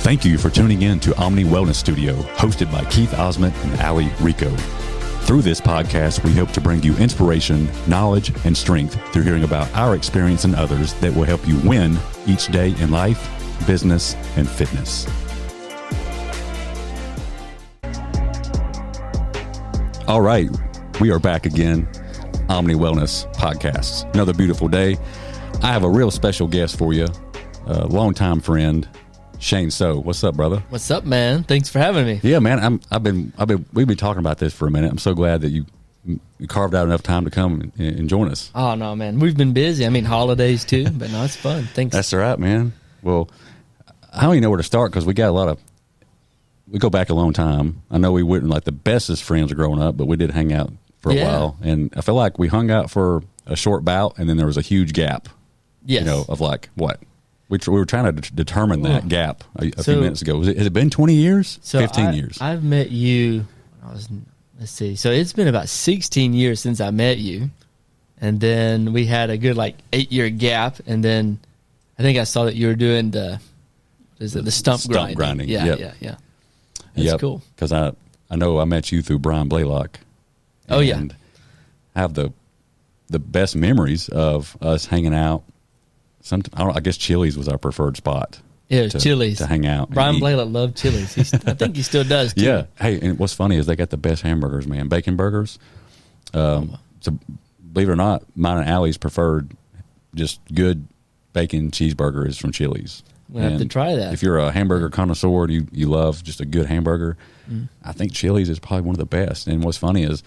Thank you for tuning in to Omni Wellness Studio, hosted by Keith Osment and Ali Rico. Through this podcast, we hope to bring you inspiration, knowledge, and strength through hearing about our experience and others that will help you win each day in life, business, and fitness. All right, we are back again, Omni Wellness Podcasts. Another beautiful day. I have a real special guest for you, a longtime friend, Shane So. What's up, brother? What's up, man? Thanks for having me. Yeah, man. We've been talking about this for a minute. I'm so glad that you carved out enough time to come and join us. Oh no, man. We've been busy. I mean, holidays too, but no, it's fun. Thanks. That's all right, man. Well, I don't even know where to start because we go back a long time. I know we weren't like the bestest friends growing up, but we did hang out for a while, and I feel like we hung out for a short bout, and then there was a huge gap. Yes. You know, of like what. We were trying to determine that gap a few minutes ago. Has it been 20 years? 15 years? I've met you, let's see. So it's been about 16 years since I met you. And then we had a good 8-year gap. And then I think I saw that you were doing the stump grinding. Yeah. That's cool. Because I know I met you through Brian Blaylock. Oh, yeah. And I have the best memories of us hanging out. I guess Chili's was our preferred spot. Yeah, it was Chili's to hang out. Brian Blaylock loved Chili's. I think he still does too. Yeah. Hey, and what's funny is they got the best hamburgers, man. Bacon burgers. So believe it or not, mine and Allie's preferred just good bacon cheeseburger is from Chili's. We'll have to try that. If you're a hamburger connoisseur, you love just a good hamburger. I think Chili's is probably one of the best. And what's funny is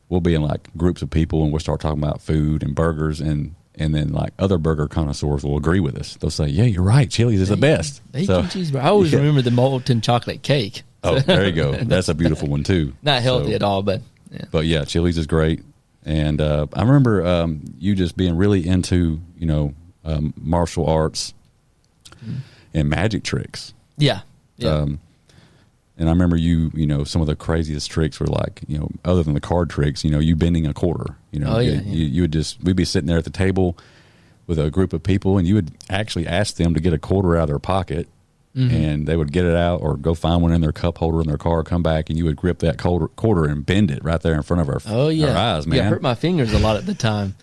we'll be in groups of people and we'll start talking about food and burgers and then other burger connoisseurs will agree with us. They'll say, yeah, you're right. Chili's is the best. Bacon cheeseburger. I always remember the molten chocolate cake. Oh, there you go. That's a beautiful one too. Not healthy at all, but yeah. But yeah, Chili's is great. And I remember you just being really into, martial arts and magic tricks. Yeah. And I remember some of the craziest tricks were other than the card tricks, you bending a quarter, we'd be sitting there at the table with a group of people and you would actually ask them to get a quarter out of their pocket and they would get it out or go find one in their cup holder in their car, come back and you would grip that quarter and bend it right there in front of our eyes, man. Yeah, it hurt my fingers a lot at the time.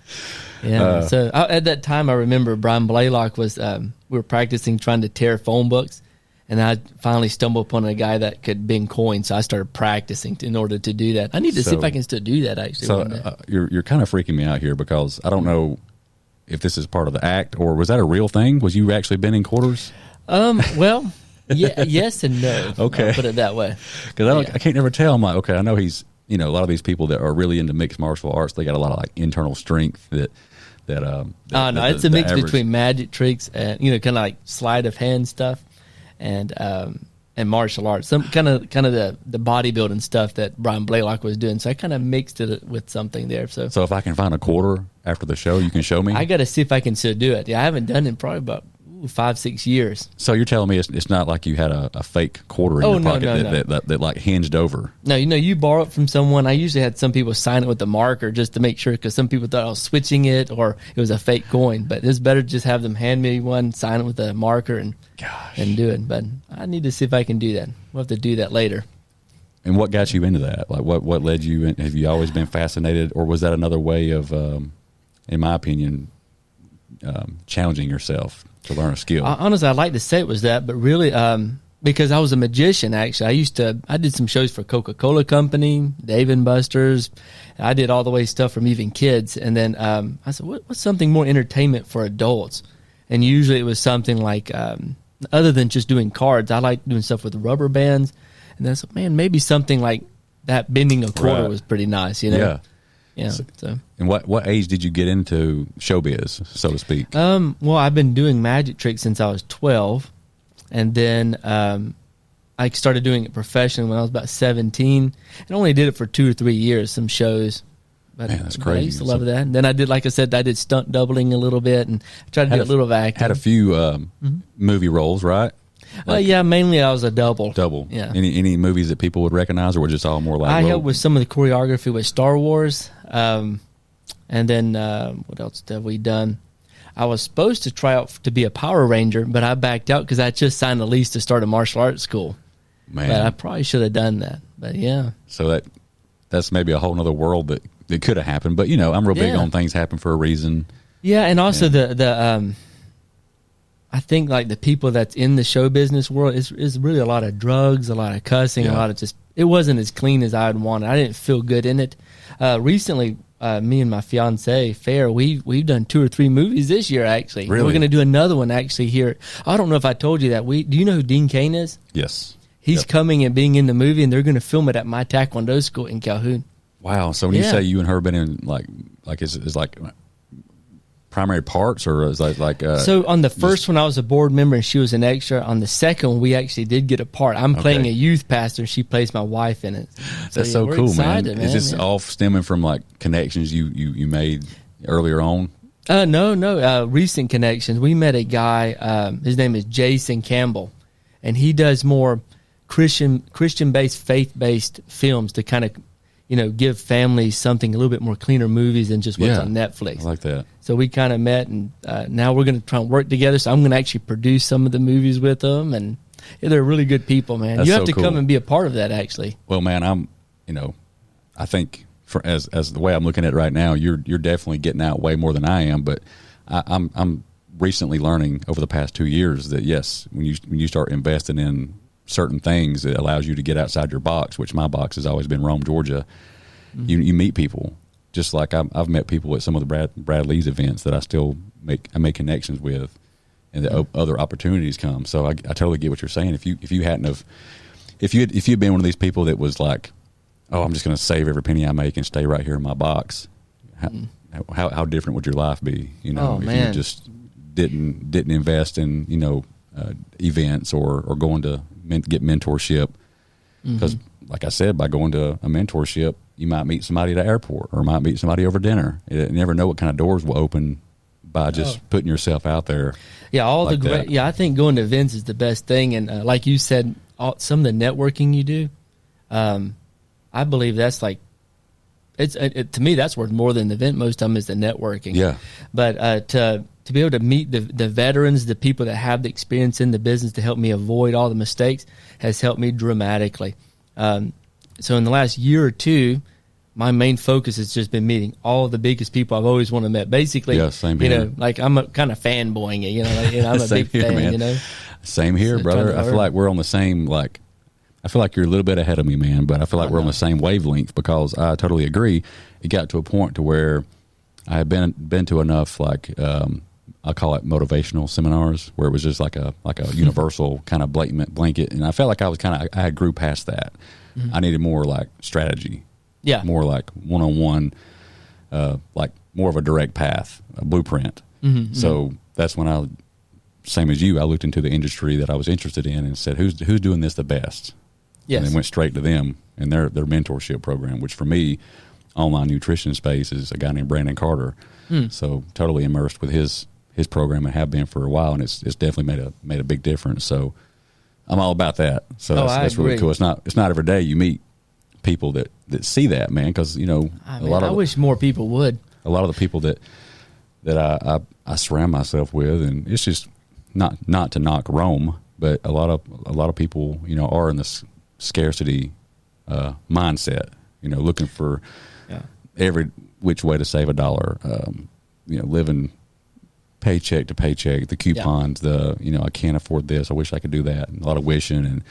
Yeah. So at that time, I remember Brian Blaylock was, we were practicing trying to tear phone books. And I finally stumbled upon a guy that could bend coins, so I started practicing in order to do that. I need to see if I can still do that, actually. So you're kind of freaking me out here because I don't know if this is part of the act or was that a real thing? Was you actually bending quarters? Well, yeah, yes and no. Okay. I'll put it that way. Because I can't never tell. I'm like, okay, I know he's, a lot of these people that are really into mixed martial arts, they got a lot of internal strength that it's a mix between magic tricks and, kind of like sleight of hand stuff. And martial arts, some kind of the bodybuilding stuff that Brian Blaylock was doing. So I kind of mixed it with something there. So if I can find a quarter after the show, you can show me. I got to see if I can still do it. Yeah, I haven't done it in probably about 5-6 years. So you're telling me it's not like you had a fake quarter in your pocket that hinged over? No, you borrow it from someone. I usually had some people sign it with a marker just to make sure because some people thought I was switching it or it was a fake coin. But it's better to just have them hand me one, sign it with a marker and do it. But I need to see if I can do that. We'll have to do that later. And what got you into that? What led you in? Have you always been fascinated or was that another way of, in my opinion, challenging yourself to learn a skill? Honestly, I'd like to say it was that, but really, because I was a magician, actually. I did some shows for Coca-Cola Company, Dave & Buster's. I did all the way stuff from even kids. And then I said, what's something more entertainment for adults? And usually it was something like, other than just doing cards, I like doing stuff with rubber bands. And then I said, man, maybe something like that bending a quarter was pretty nice, Yeah. Yeah. So. And what age did you get into showbiz, so to speak? Well, I've been doing magic tricks since I was 12, and then I started doing it professionally when I was about 17, and only did it for 2 or 3 years. Some shows, but man, that's crazy. I used to love that. And then I did, like I said, I did stunt doubling a little bit, and I tried to do a little of acting. Had a few movie roles, right? Yeah, mainly I was a double. Yeah. Any movies that people would recognize, or were just all more like? I helped with some of the choreography with Star Wars, and then what else have we done? I was supposed to try out to be a Power Ranger, but I backed out because I just signed a lease to start a martial arts school. Man, but I probably should have done that. But yeah, so that's maybe a whole nother world that could have happened. But I'm real big on things happen for a reason. Yeah, and also the I think like the people that's in the show business world is really a lot of drugs, a lot of cussing, a lot of just, it wasn't as clean as I'd wanted. I didn't feel good in it. Recently, me and my fiance Fair, we've done 2 or 3 movies this year actually. Really? We're going to do another one actually here. I don't know if I told you that. Do you know who Dean Cain is? Yes. He's coming and being in the movie, and they're going to film it at my Taekwondo school in Calhoun. Wow. So when you say you and her been in like is like primary parts, or is like so on the first one I was a board member and she was an extra. On the second one we actually did get a part. I'm playing a youth pastor, she plays my wife in it. That's so cool, excited, man. Is this all stemming from like connections you made earlier on? No, recent connections. We met a guy, his name is Jason Campbell, and he does more Christian-based, faith-based films to kind of, give families something a little bit more cleaner movies than just what's on Netflix. I like that. So we kind of met, and now we're going to try and work together. So I'm going to actually produce some of the movies with them, and they're really good people, man. That's you have so to cool. come and be a part of that, actually. Well, man, I think as the way I'm looking at it right now, you're definitely getting out way more than I am. But I'm recently learning over the past 2 years that yes, when you start investing in certain things, it allows you to get outside your box, which my box has always been Rome, Georgia. Mm-hmm. You meet people, just like I've met people at some of the Brad Lee's events that I still make connections with, and the other opportunities come. So I totally get what you're saying. If you hadn't have, if you'd been one of these people that was like, oh, I'm just going to save every penny I make and stay right here in my box, how different would your life be? If you just didn't invest in events or going to get mentorship, because like I said, by going to a mentorship, you might meet somebody at the airport or might meet somebody over dinner. You never know what kind of doors will open by just putting yourself out there. Yeah, I think going to events is the best thing, and like you said, some of the networking you do, I believe that's like, to me that's worth more than the event. Most of them is the networking. Yeah, but to be able to meet the veterans, the people that have the experience in the business to help me avoid all the mistakes has helped me dramatically. So in the last year or two, my main focus has just been meeting all the biggest people I've always wanted to meet. Basically, same here. Like I'm kind of fanboying it, I'm a big fan, man. Same here, so brother. I feel like we're on the same, I feel like you're a little bit ahead of me, man, but I feel like we're on the same wavelength, because I totally agree. It got to a point to where I had been to enough, I call it motivational seminars, where it was just like a universal kind of blanket, and I felt like I had grew past that. I needed more like strategy, more like one-on-one, like more of a direct path, a blueprint. So that's when same as you, I looked into the industry that I was interested in and said, who's doing this the best? Yes. And then went straight to them and their mentorship program, which for me, online nutrition space, is a guy named Brandon Carter. So totally immersed with his program and have been for a while, and it's definitely made a big difference. So I'm all about that. So that's really cool. It's not every day you meet people that see that, man, because I wish more people would. A lot of the people that I surround myself with, and it's just not to knock Rome, but a lot of people are in this scarcity mindset, looking for every which way to save a dollar, living paycheck to paycheck, the coupons, I can't afford this, I wish I could do that, and a lot of wishing,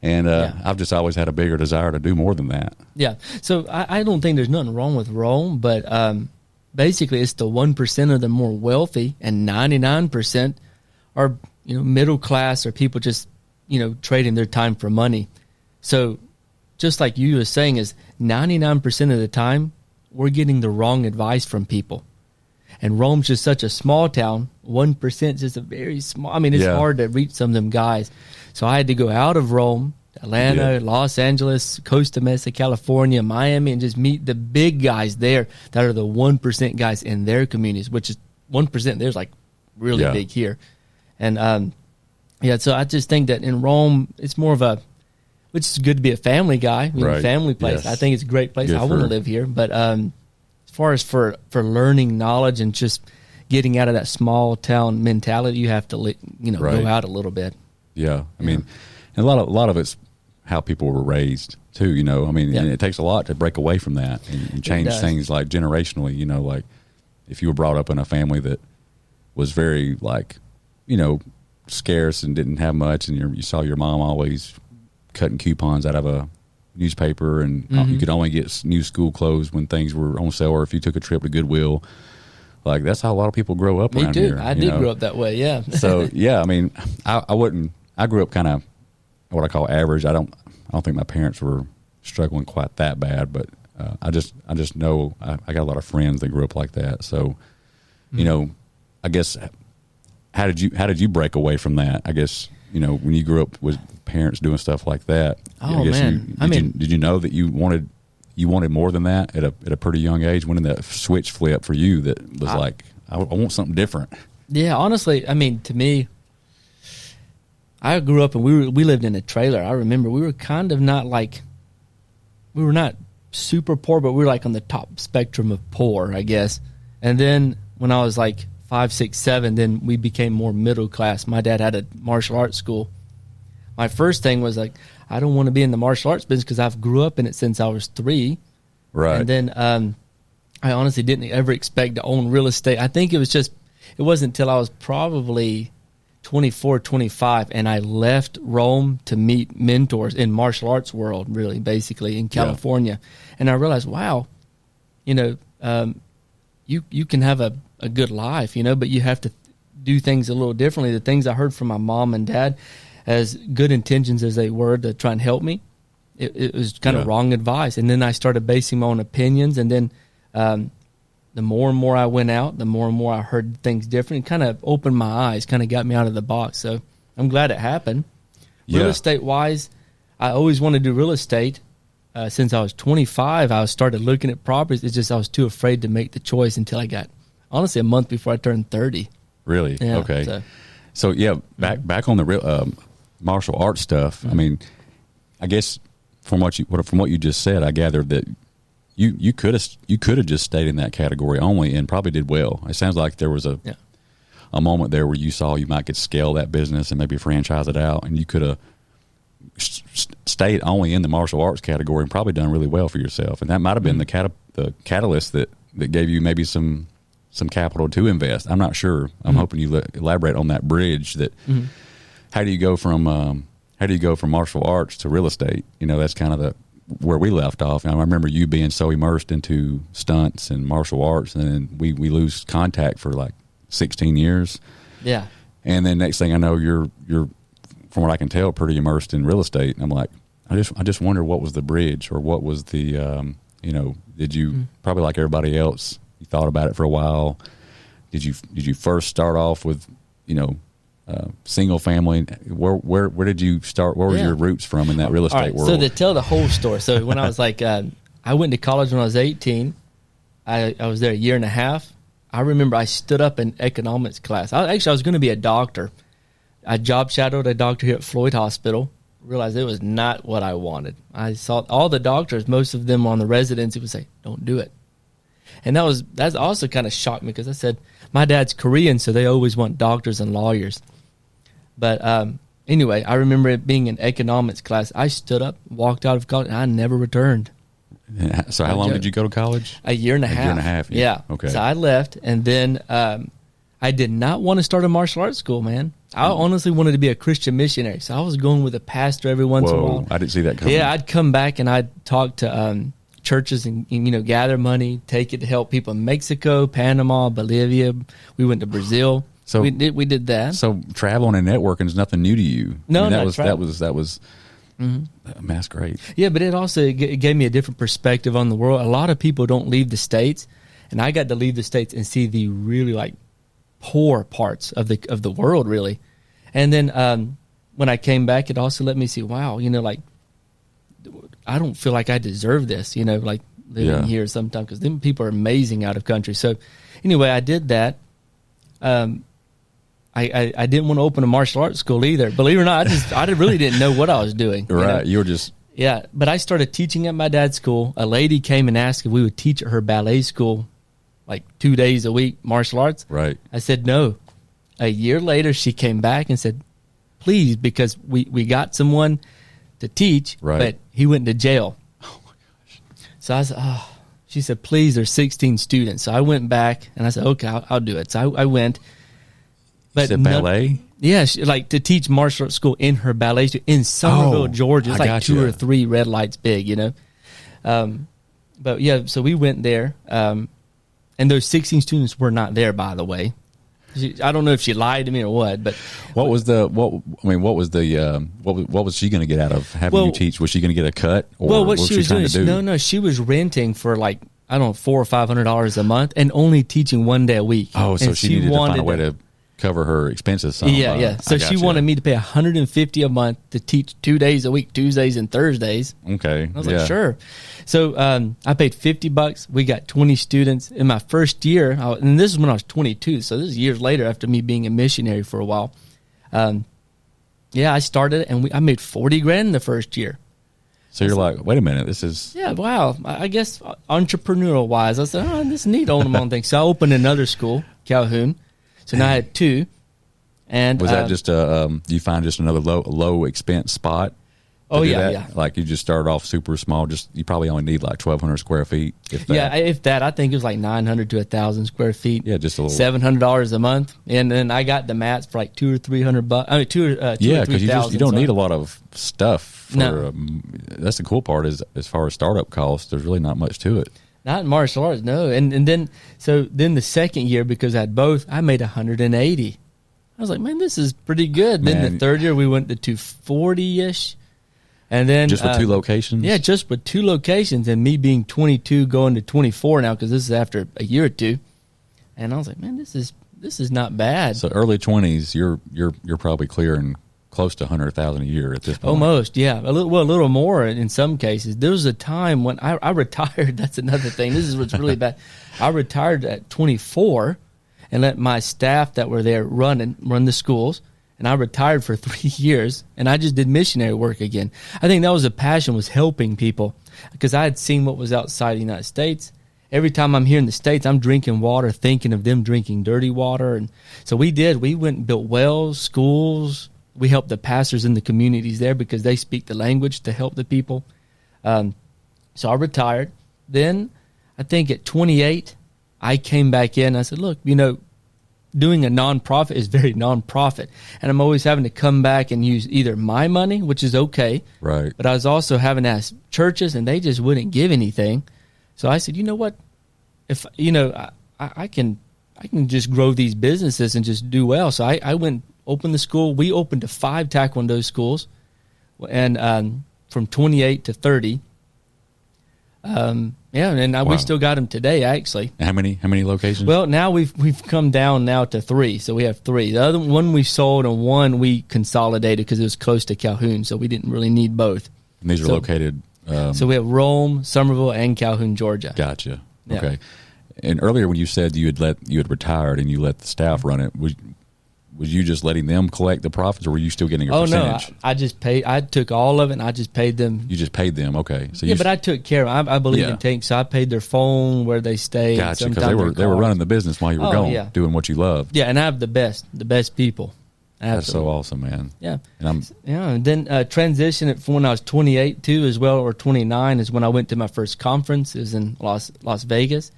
and I've just always had a bigger desire to do more than that. Yeah. So I don't think there's nothing wrong with Rome, but basically it's the 1% of the more wealthy, and 99% are middle class, or people just trading their time for money. So just like you were saying, is 99% of the time we're getting the wrong advice from people. And Rome's just such a small town. 1% is just a very small. It's hard to reach some of them guys. So I had to go out of Rome, Atlanta, Los Angeles, Costa Mesa, California, Miami, and just meet the big guys there that are the 1% guys in their communities, which is 1%. There's like really big here. And so I just think that in Rome, it's more of which is good to be a family guy, family place. Yes. I think it's a great place. I want to live here. But as far as for learning knowledge and just getting out of that small town mentality. You have to, go out a little bit. Yeah. I mean, and a lot of it's how people were raised too, I mean, and it takes a lot to break away from that and change things like generationally, like if you were brought up in a family that was very like, scarce and didn't have much, and you saw your mom always cutting coupons out of a newspaper, and you could only get new school clothes when things were on sale, or if you took a trip to Goodwill. Like, that's how a lot of people grow up around here. I did grow up that way, yeah. So, yeah, I mean, I grew up kind of what I call average. I don't think my parents were struggling quite that bad, but I just know I got a lot of friends that grew up like that. So, I guess, how did you break away from that? I guess, when you grew up with parents doing stuff like that. Oh, man. Did you know that you wanted more than that at a pretty young age? When did that switch flip for you that was I want something different? Yeah, honestly, I mean, to me, I grew up and we lived in a trailer. I remember we were kind of we were not super poor, but we were like on the top spectrum of poor, I guess. And then when I was like 5, 6, 7, then we became more middle class. My dad had a martial arts school. My first thing was like, I don't want to be in the martial arts business because I've grew up in it since I was 3. Right. And then I honestly didn't ever expect to own real estate. I think it wasn't until I was probably 24, 25, and I left Rome to meet mentors in martial arts world, really, basically, in California. Yeah. And I realized, wow, you can have a good life, but you have to do things a little differently. The things I heard from my mom and dad, as good intentions as they were to try and help me, it was kind of wrong advice. And then I started basing my own opinions, and then the more and more I went out, the more and more I heard things different. It kind of opened my eyes, kind of got me out of the box. So I'm glad it happened. Real estate-wise, I always wanted to do real estate. Since I was 25, I started looking at properties. It's just I was too afraid to make the choice until I got, honestly, a month before I turned 30. Really? Yeah, okay. So back on the real martial arts stuff. I mean, I guess from what you just said, I gathered that you could have just stayed in that category only and probably did well. It sounds like there was a moment there where you saw you might could scale that business and maybe franchise it out, and you could have stayed only in the martial arts category and probably done really well for yourself. And that might have been the catalyst that gave you maybe some capital to invest. I'm not sure. I'm hoping you elaborate on that bridge. That how do you go from martial arts to real estate? That's kind of where we left off. And I remember you being so immersed into stunts and martial arts, and then we lose contact for like 16 years. Yeah. And then next thing I know, you're from what I can tell, pretty immersed in real estate. And I'm like, I just wonder what was the bridge, or what was the did you probably like everybody else? You thought about it for a while. Did you first start off with single family? Where did you start? Where were your roots from in that real estate world? So to tell the whole story. So when I was like, I went to college when I was 18. I was there a year and a half. I remember I stood up in economics class. I was going to be a doctor. I job shadowed a doctor here at Floyd Hospital. Realized it was not what I wanted. I saw all the doctors, most of them on the residency, would say, "Don't do it." And that also kind of shocked me, because I said, my dad's Korean, so they always want doctors and lawyers. But anyway, I remember it being an economics class. I stood up, walked out of college, and I never returned. So how long did you go to college? A year and a half. A year and a half. Yeah. Okay. So I left, and then I did not want to start a martial arts school, man. I honestly wanted to be a Christian missionary. So I was going with a pastor every once in a while. I didn't see that coming. Yeah, I'd come back and I'd talk to churches and gather money, take it to help people in Mexico, Panama, Bolivia. We went to Brazil. So we did that. So traveling and networking is nothing new to you. No, that was man, that's great. Yeah, but it also gave me a different perspective on the world. A lot of people don't leave the States, and I got to leave the States and see the really like poor parts of the world, really. And then when I came back, it also let me see, wow, like I don't feel like I deserve this, like living here sometimes, because them people are amazing out of country. So anyway, I did that. I didn't want to open a martial arts school either. Believe it or not, I really didn't know what I was doing. Right, you were just... Yeah, but I started teaching at my dad's school. A lady came and asked if we would teach at her ballet school like 2 days a week martial arts? Right. I said no. A year later, she came back and said, please, because we got someone to teach, right. but he went to jail. Oh, my gosh. So I said, she said, please, there's 16 students. So I went back, and I said, okay, I'll do it. So I went. But you said ballet? Yeah, like to teach martial arts school in her ballet studio in Somerville, Georgia. It's like 2 or 3 red lights big, you know. But yeah, so we went there, and those 16 students were not there, by the way. I don't know if she lied to me or what, but what was she going to get out of having you teach? Was she going to get a cut? Or what she was doing? No, she was renting for like, I don't know, $400 or $500 a month, and only teaching 1 day a week. Oh, so she needed to find a way to cover her expenses. Yeah. So she wanted me to pay $150 a month to teach 2 days a week, Tuesdays and Thursdays. Okay, I was like, sure. So I paid $50. We got 20 students in my first year, and this is when I was 22. So this is years later after me being a missionary for a while. I started, and I made $40,000 in the first year. So you're like, wait a minute, this is... Yeah, wow. I guess entrepreneurial-wise, I said, this is neat, owning my own thing. So I opened another school, Calhoun. So now I had 2. And was that just do you find just another low expense spot? Oh yeah. Like you just started off super small. You probably only need like 1,200 square feet. If that. Yeah, if that. I think it was like 900 to 1,000 square feet. Yeah, just a little. $700 a month, and then I got the mats for like $200 or $300. I mean, because you don't need a lot of stuff. That's the cool part is as far as startup costs, there's really not much to it. Not in martial arts, no. And then the second year, because I had both, I made 180. I was like, man, this is pretty good. Man. Then the third year we went to 240-ish. And then just with 2 locations? Yeah, just with 2 locations, and me being 22 going to 24 now, because this is after a year or 2. And I was like, man, this is not bad. So early 20s, you're probably clearing close to 100,000 a year at this point. Almost, yeah. A little more in some cases. There was a time when I retired. That's another thing. This is what's really bad. I retired at 24 and let my staff that were there run the schools. And I retired for 3 years, and I just did missionary work again. I think that was a passion, was helping people, because I had seen what was outside the United States. Every time I'm here in the States, I'm drinking water, thinking of them drinking dirty water. And so we went and built wells, schools. We helped the pastors in the communities there because they speak the language to help the people. So I retired. Then I think at 28, I came back in. I said, look, doing a nonprofit is very nonprofit, and I'm always having to come back and use either my money, which is okay, right? But I was also having to ask churches, and they just wouldn't give anything. So I said, you know what? If I can just grow these businesses and just do well. So I went opened the school. We opened to 5 Taekwondo schools, and from 28 to 30. We still got them today, actually. How many locations? Well, now we've come down now to 3, so we have 3. The other one we sold, and one we consolidated because it was close to Calhoun, so we didn't really need both. And these are located. So we have Rome, Somerville, and Calhoun, Georgia. Gotcha. Yeah. Okay. And earlier when you said you had retired and you let the staff run it, was you just letting them collect the profits, or were you still getting a percentage? No, I just paid. I took all of it, and I just paid them. You just paid them, okay? So but I took care of them. I believe in taking, so I paid their phone, where they stayed. Gotcha, because they were running the business while you were gone, doing what you loved. Yeah, and I have the best people. Absolutely. That's so awesome, man. Yeah, and then transition from when I was 28 too, as well, or 29 is when I went to my first conference. It was in Las Vegas.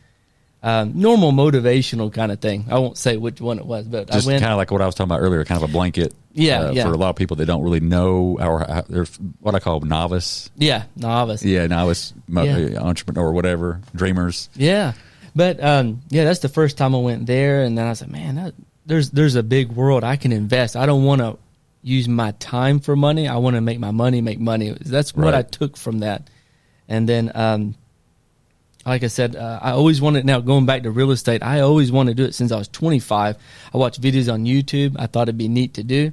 Normal motivational kind of thing. I won't say which one it was, but just I went kind of like what I was talking about earlier, kind of a blanket. For a lot of people that don't really know they're what I call novice. Yeah, novice. Yeah, novice entrepreneur or whatever, dreamers. Yeah, but that's the first time I went there, and then I was like, man, there's a big world I can invest. I don't want to use my time for money. I want to make my money make money. That's what I took from that, and then. Like I said, I always wanted, now going back to real estate, I always wanted to do it since I was 25. I watched videos on YouTube. I thought it'd be neat to do.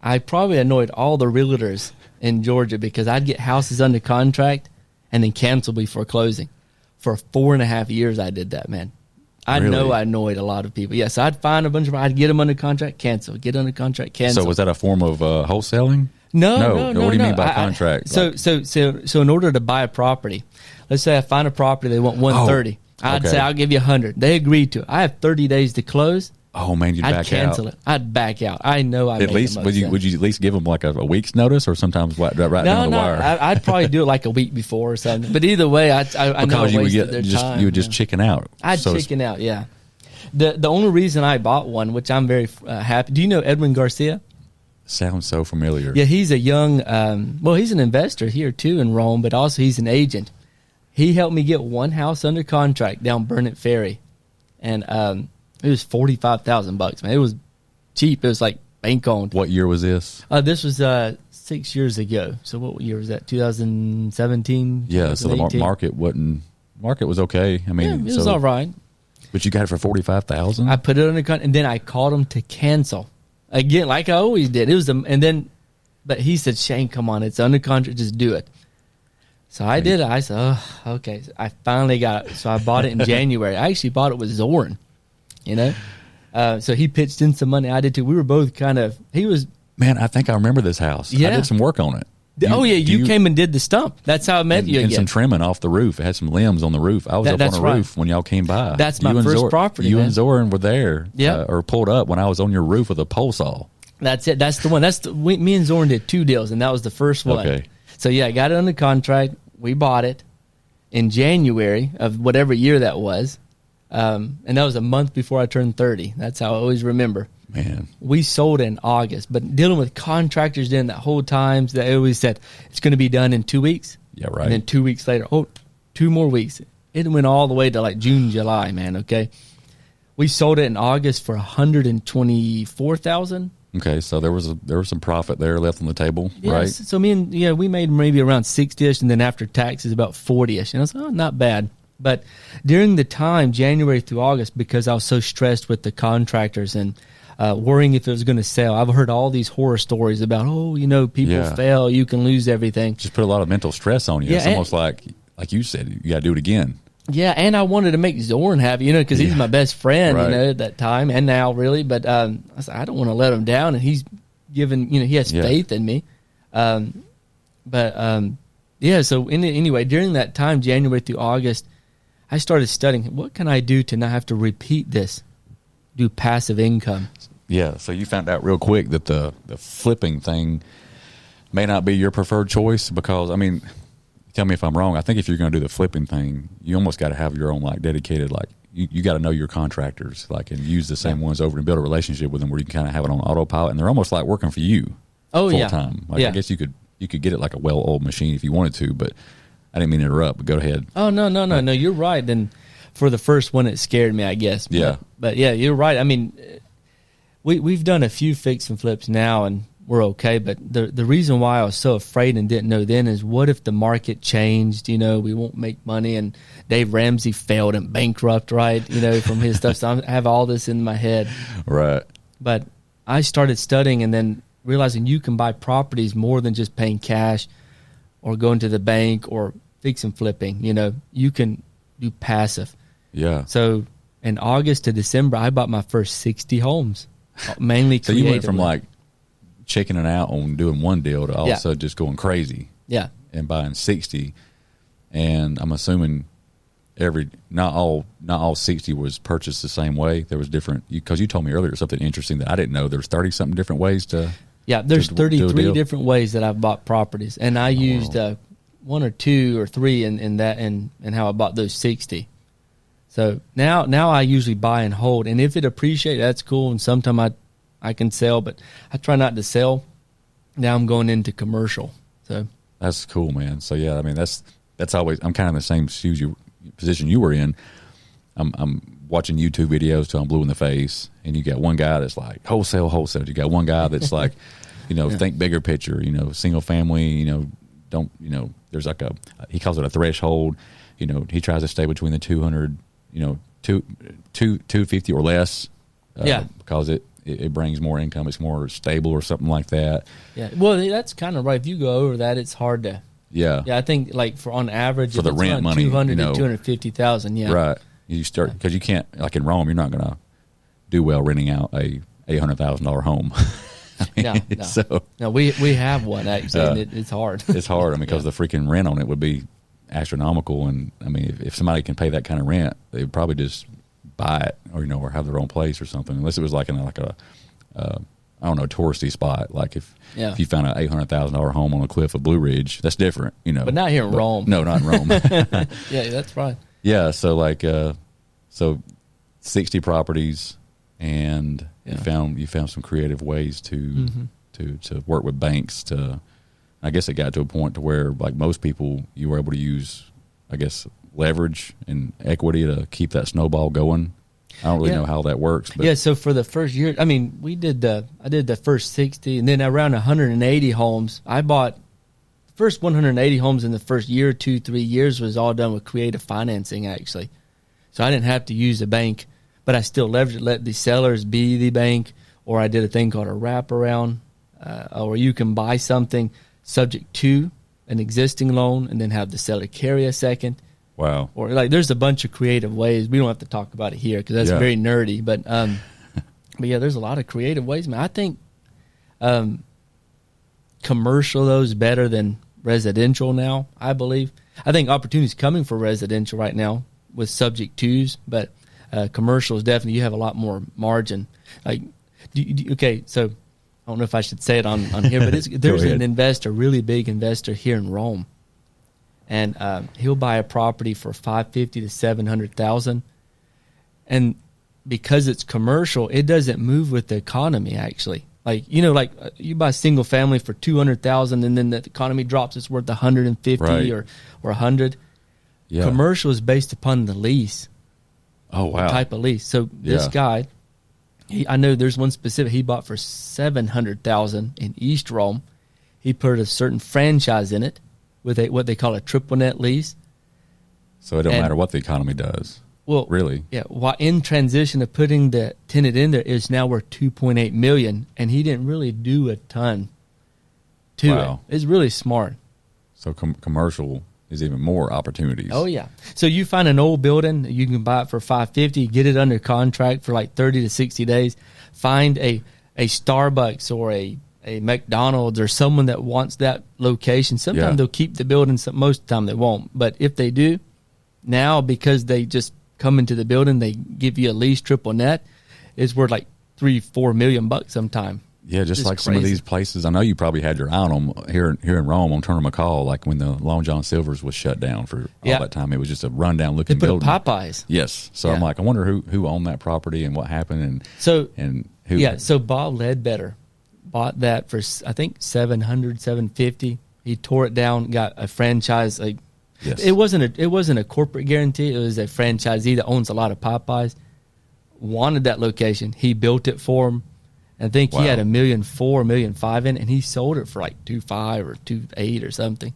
I probably annoyed all the realtors in Georgia because I'd get houses under contract and then cancel before closing. For 4.5 years, I did that, man. I know I annoyed a lot of people. Yes, I'd find a bunch of, I'd get them under contract, cancel, get under contract, cancel. So was that a form of wholesaling? No. What do you mean by contract? So in order to buy a property, let's say I find a property, they want 130. I'd say I'll give you 100. They agreed to it. I have 30 days to close. Oh man, I'd cancel it. I'd back out. I know I at least would you at least give them like a week's notice, or sometimes right down the wire? I'd probably do it like a week before or something. But either way, I know I wasted their time. You would just chicken out. I'd chicken out. Yeah. The only reason I bought one, which I'm very happy. Do you know Edwin Garcia? Sounds so familiar. Yeah, he's a young. He's an investor here too in Rome, but also he's an agent. He helped me get one house under contract down Burnett Ferry, and it was $45,000, man. It was cheap. It was like bank owned. What year was this? This was 6 years ago. So what year was that? 2017. Yeah. So the market was okay. I mean, it was all right. But you got it for $45,000. I put it under contract, and then I called him to cancel again, like I always did. It was but he said, "Shane, come on, it's under contract. Just do it." So I did it. I said, "Oh, okay." So I finally got it. So I bought it in January. I actually bought it with Zoran. So he pitched in some money. I did too. We were both Man, I think I remember this house. Yeah. I did some work on it. You came and did the stump. That's how I met you again. And some trimming off the roof. It had some limbs on the roof. I was up on the roof when y'all came by. That's my first property. You and Zoran were there, or pulled up when I was on your roof with a pole saw. That's it. That's the one. Me and Zoran did 2 deals, and that was the first one. Okay. So I got it under contract. We bought it in January of whatever year that was. And that was a month before I turned 30. That's how I always remember. Man. We sold in August, but dealing with contractors then that whole time, they always said, it's going to be done in 2 weeks. Yeah, right. And then 2 weeks later, 2 more weeks. It went all the way to like June, July, man, okay? We sold it in August for $124,000. Okay, so there was some profit there left on the table, right? So we made maybe around 60-ish, and then after taxes about 40-ish. And I was like, not bad. But during the time, January through August, because I was so stressed with the contractors and worrying if it was going to sell, I've heard all these horror stories about, people fail, you can lose everything. Just put a lot of mental stress on you. Yeah, it's almost like you said, you got to do it again. Yeah, and I wanted to make Zoran happy, because he's my best friend, right. At that time and now, really. But I said, I don't want to let him down, and he's given, he has faith in me. So anyway, during that time, January through August, I started studying, what can I do to not have to repeat this, do passive income? Yeah, so you found out real quick that the flipping thing may not be your preferred choice because, tell me if I'm wrong. I think if you're going to do the flipping thing, you almost got to have your own dedicated you got to know your contractors and use the same ones over and build a relationship with them where you can kind of have it on autopilot and they're almost like working for you full time. I guess you could get it like a well-oiled machine if you wanted to, but I didn't mean to interrupt. But go ahead. Oh no, you're right. Then for the first one, it scared me, I guess. But yeah, you're right. We've done a few fix and flips now, and we're okay. But the reason why I was so afraid and didn't know then is, what if the market changed? We won't make money, and Dave Ramsey failed and bankrupt, right? From his stuff. So I have all this in my head, right? But I started studying, and then realizing you can buy properties more than just paying cash, or going to the bank, or fix and flipping. You can do passive. Yeah. So in August to December, I bought my first 60 homes, mainly. So you went from checking it out on doing one deal to also just going crazy. Yeah. And buying 60. And I'm assuming not all 60 was purchased the same way. There was different, because you told me earlier something interesting that I didn't know. There's 30 something different ways to. Yeah, there's 33 different ways that I've bought properties, and I used 1 or 2 or 3 in that, and how I bought those 60. So now I usually buy and hold, and if it appreciates, that's cool. And sometimes I can sell, but I try not to sell. Now I'm going into commercial. So that's cool, man. So yeah, that's always, I'm kind of in the same position you were in. I'm watching YouTube videos till I'm blue in the face, and you got one guy that's like wholesale. You got one guy that's like, think bigger picture, single family, there's he calls it a threshold. He tries to stay between the 200, 250 or less, because it brings more income. It's more stable or something like that. Yeah. Well, that's kind of right. If you go over that, it's hard to. Yeah. Yeah. I think for on average, for the rent money, 200 to 250,000. Yeah. Right. You start, because you can't, like in Rome, you're not going to do well renting out a $800,000 home. No. So we have one actually, and it's hard. It's hard, because the freaking rent on it would be astronomical. And I mean, if somebody can pay that kind of rent, they would probably just buy it, or or have their own place or something. Unless it was like in a I don't know, touristy spot. Like if you found an $800,000 home on a cliff of Blue Ridge, that's different, But not here in Rome. No, not in Rome. Yeah, that's right. Yeah, so like so 60 properties, and you found some creative ways to work with banks to. I guess it got to a point to where, like most people, you were able to use, I guess, leverage and equity to keep that snowball going. I don't really know how that works. But. So for the first year, I mean, I did the first 60, and then around 180 homes. I bought the first 180 homes in the first year, 2-3 years was all done with creative financing, actually. So I didn't have to use a bank, but I still leveraged it, let the sellers be the bank, or I did a thing called a wraparound, or you can buy something subject to an existing loan and then have the seller carry a second. Wow. Or like there's a bunch of creative ways. We don't have to talk about it here because that's very nerdy. But yeah, there's a lot of creative ways. Man, I think commercial though is better than residential now, I believe. I think opportunities coming for residential right now with subject twos, but commercial is definitely, you have a lot more margin. Like, okay, so I don't know if I should say it on here, but there's an investor, really big investor here in Rome, and he'll buy a property for $550,000 to $700,000, and because it's commercial, it doesn't move with the economy. Actually, like you buy single family for $200,000, and then the economy drops, it's worth $150,000 or $100,000. Yeah. Commercial is based upon the lease. Oh wow! Type of lease. So this guy. I know there's one specific he bought for $700,000 in East Rome. He put a certain franchise in it with what they call a triple net lease. So it don't matter what the economy does. Well, really, yeah. While in transition of putting the tenant in there, is now worth $2.8 million, and he didn't really do a ton to it. It's really smart. So commercial is even more opportunities. Oh yeah. So you find an old building, you can buy it for $550,000, get it under contract for like 30 to 60 days. Find a Starbucks or a McDonald's or someone that wants that location. Sometimes they'll keep the building, most of the time they won't. But if they do, now because they just come into the building, they give you a lease triple net, it's worth like $3-4 million sometime. Yeah, just like crazy. Some of these places. I know you probably had your eye on them here in Rome on Turner McCall, like when the Long John Silver's was shut down for all that time. It was just a rundown looking building. Popeyes. Yes. So I'm like, I wonder who owned that property and what happened and who. Yeah, so Bob Ledbetter bought that for, I think, $750,000. He tore it down, got a franchise. Like, it wasn't a corporate guarantee. It was a franchisee that owns a lot of Popeyes. Wanted that location. He built it for him. I think he had $1.4 million, $1.5 million in it, and he sold it for like $2.5 or $2.8 or something.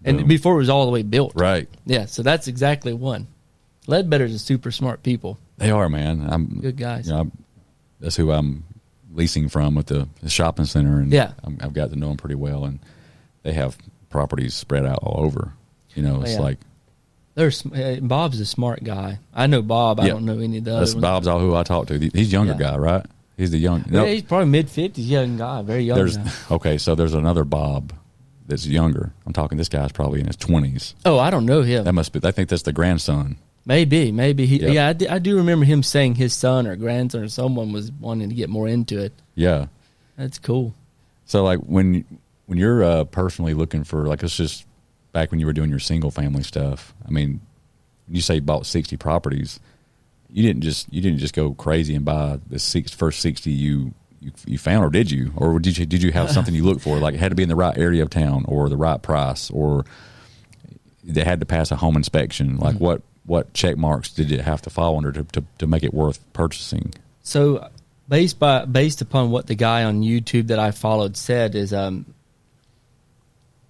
Boom. And before it was all the way built. Right. Yeah, so that's exactly one. Ledbetter's a super smart people. They are, man. Good guys. That's who I'm leasing from at the shopping center, and I've got to know them pretty well, and they have properties spread out all over. It's like Bob's a smart guy. I know Bob. I don't know any of the others. Bob's all who I talk to. He's a younger guy, right? He's the young. Yeah, he's probably mid-50s, young guy, very young guy. Okay, so there's another Bob that's younger. I'm talking. This guy's probably in his 20s. Oh, I don't know him. That must be. I think that's the grandson. Maybe. Yeah, I do remember him saying his son or grandson or someone was wanting to get more into it. Yeah, that's cool. So, like when you're personally looking for, like, it's just back when you were doing your single family stuff. I mean, you say you bought 60 properties. You didn't just go crazy and buy the first 60 you found, or did you? Or did you have something you looked for? Like it had to be in the right area of town, or the right price, or they had to pass a home inspection. Like what check marks did it have to fall under to make it worth purchasing? So based upon what the guy on YouTube that I followed said is,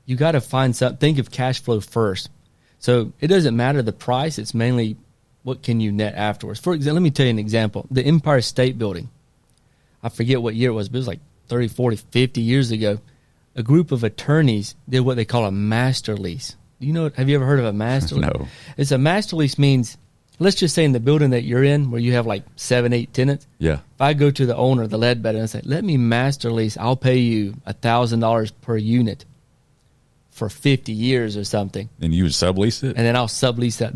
you got to find something. Think of cash flow first. So it doesn't matter the price. It's mainly what can you net afterwards. For example, let me tell you an example. The Empire State Building, I forget what year it was, but it was like 30, 40, 50 years ago. A group of attorneys did what they call a master lease. Have you ever heard of a master lease? No. It's a master lease means, let's just say in the building that you're in where you have like 7, 8 tenants. Yeah. If I go to the owner, the Ledbetter, and say, let me master lease, I'll pay you $1,000 per unit for 50 years or something. And you would sublease it? And then I'll sublease that.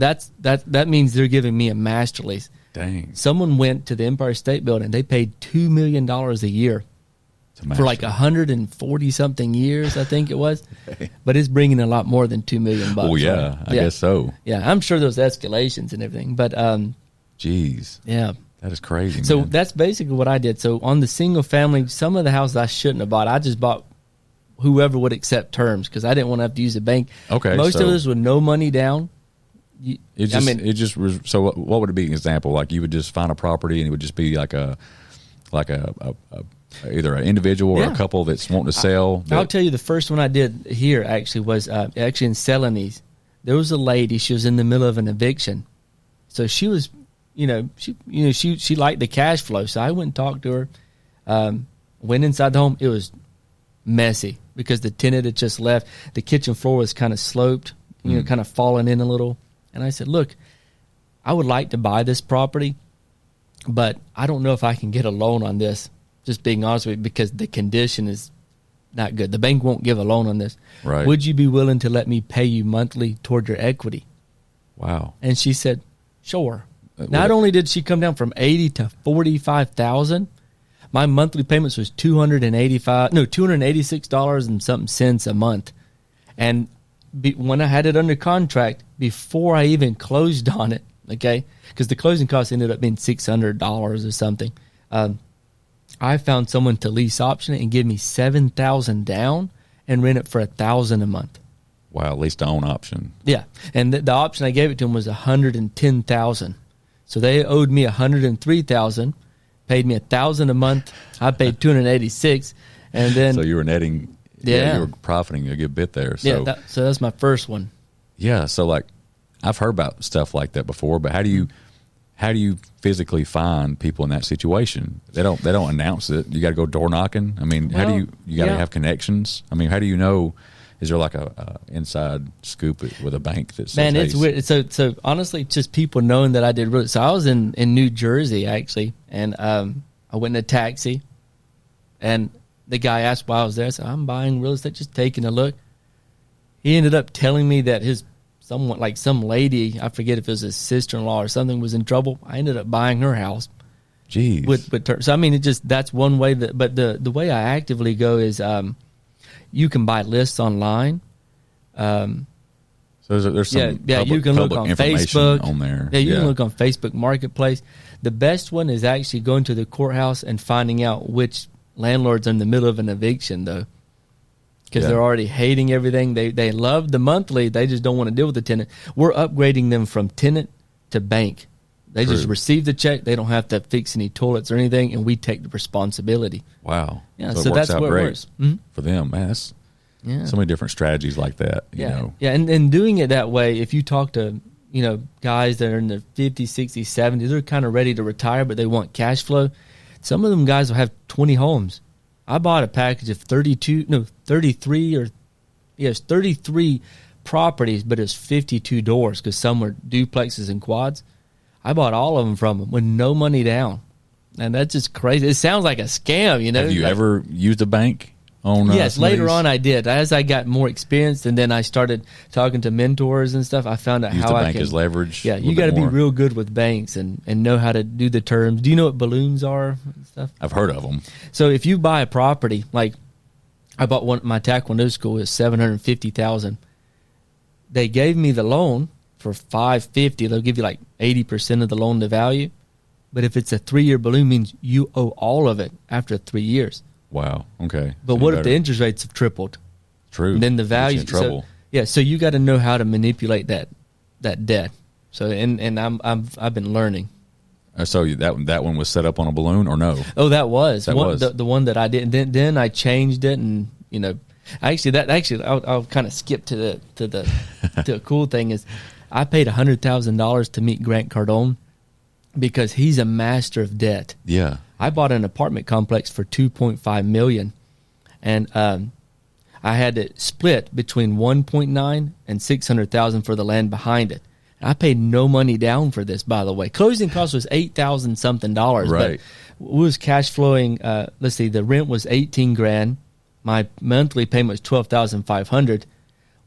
That means they're giving me a master lease. Dang. Someone went to the Empire State Building. They paid $2 million a year for like 140 something years, I think it was. But it's bringing a lot more than $2 million. Oh yeah, I guess so. Yeah, I'm sure there's escalations and everything, but jeez, yeah, that is crazy. So man. that's basically what I did. So on the single family, some of the houses I shouldn't have bought. I just bought whoever would accept terms because I didn't want to have to use a bank. Okay, most of us with no money down. So what would it be an example? Like you would just find a property and it would just be like a either an individual or a couple that's wanting to sell. I'll tell you the first one I did here actually was actually in Celanese. There was a lady, she was in the middle of an eviction. So she was, she liked the cash flow. So I went and talked to her, went inside the home. It was messy because the tenant had just left. The kitchen floor was kind of sloped, kind of falling in a little. And I said, look, I would like to buy this property, but I don't know if I can get a loan on this. Just being honest with you, because the condition is not good. The bank won't give a loan on this. Right. Would you be willing to let me pay you monthly toward your equity? Wow. And she said, sure. Not only did she come down from 80 to 45,000, my monthly payments was $286 and something cents a month. And when I had it under contract, before I even closed on it, okay, because the closing costs ended up being $600 or something. I found someone to lease option it and give me $7,000 down and rent it for $1,000 a month. Wow, at least the own option. Yeah, and the option I gave it to them was $110,000. So they owed me $103,000, paid me $1,000 a month. I paid $286, and then so you were netting. Yeah, you were profiting a good bit there. So so that's my first one. Yeah, so like I've heard about stuff like that before, but how do you physically find people in that situation? They don't announce it. You got to go door knocking. I mean, how do you got to have connections? I mean, how do you know? Is there like a inside scoop with a bank that says, man, it's weird. So honestly, just people knowing that I did real. So I was in New Jersey actually, and I went in a taxi, and the guy asked why I was there. I said, I'm buying real estate, just taking a look. He ended up telling me that some lady, I forget if it was his sister-in-law or something, was in trouble. I ended up buying her house. Jeez. With her. So I mean, that's one way but the way I actively go is you can buy lists online. So there's some you can look on Facebook on there. Yeah, you can look on Facebook Marketplace. The best one is actually going to the courthouse and finding out which landlord's in the middle of an eviction, though, because they're already hating everything. They love the monthly. They just don't want to deal with the tenant. We're upgrading them from tenant to bank. They just receive the check. They don't have to fix any toilets or anything, and we take the responsibility. Wow. Yeah, so that's what works. Mm-hmm. For them, man. That's so many different strategies like that. You know. Yeah, and doing it that way, if you talk to guys that are in their 50s, 60s, 70s, they're kind of ready to retire, but they want cash flow. Some of them guys will have 20 homes. I bought a package of 33 properties, but it's 52 doors because some were duplexes and quads. I bought all of them from them with no money down. And that's just crazy. It sounds like a scam, Have you ever used a bank on Yes, later on I did. As I got more experienced and then I started talking to mentors and stuff, I found out how I bank as leverage. Yeah, you got to be real good with banks and know how to do the terms. Do you know what balloons are and stuff? I've heard of them. So if you buy a property, like I bought one, my Taekwondo school is $750,000. They gave me the loan for $550. They'll give you like 80% of the loan to value. But if it's a 3-year balloon, means you owe all of it after 3 years. Wow. Okay. But what if the interest rates have tripled? True. And then the value. Trouble. So you got to know how to manipulate that debt. So and I've been learning. So that one was set up on a balloon or no? Oh, that was the one that I did. And then I changed it, and I'll kind of skip to the cool thing is I paid $100,000 to meet Grant Cardone because he's a master of debt. Yeah. I bought an apartment complex for $2.5 million, and I had it split between $1.9 and $600,000 for the land behind it. I paid no money down for this, by the way. Closing cost was $8,000 something. Right. But we was cash flowing. Let's see, the rent was $18,000. My monthly payment was $12,500.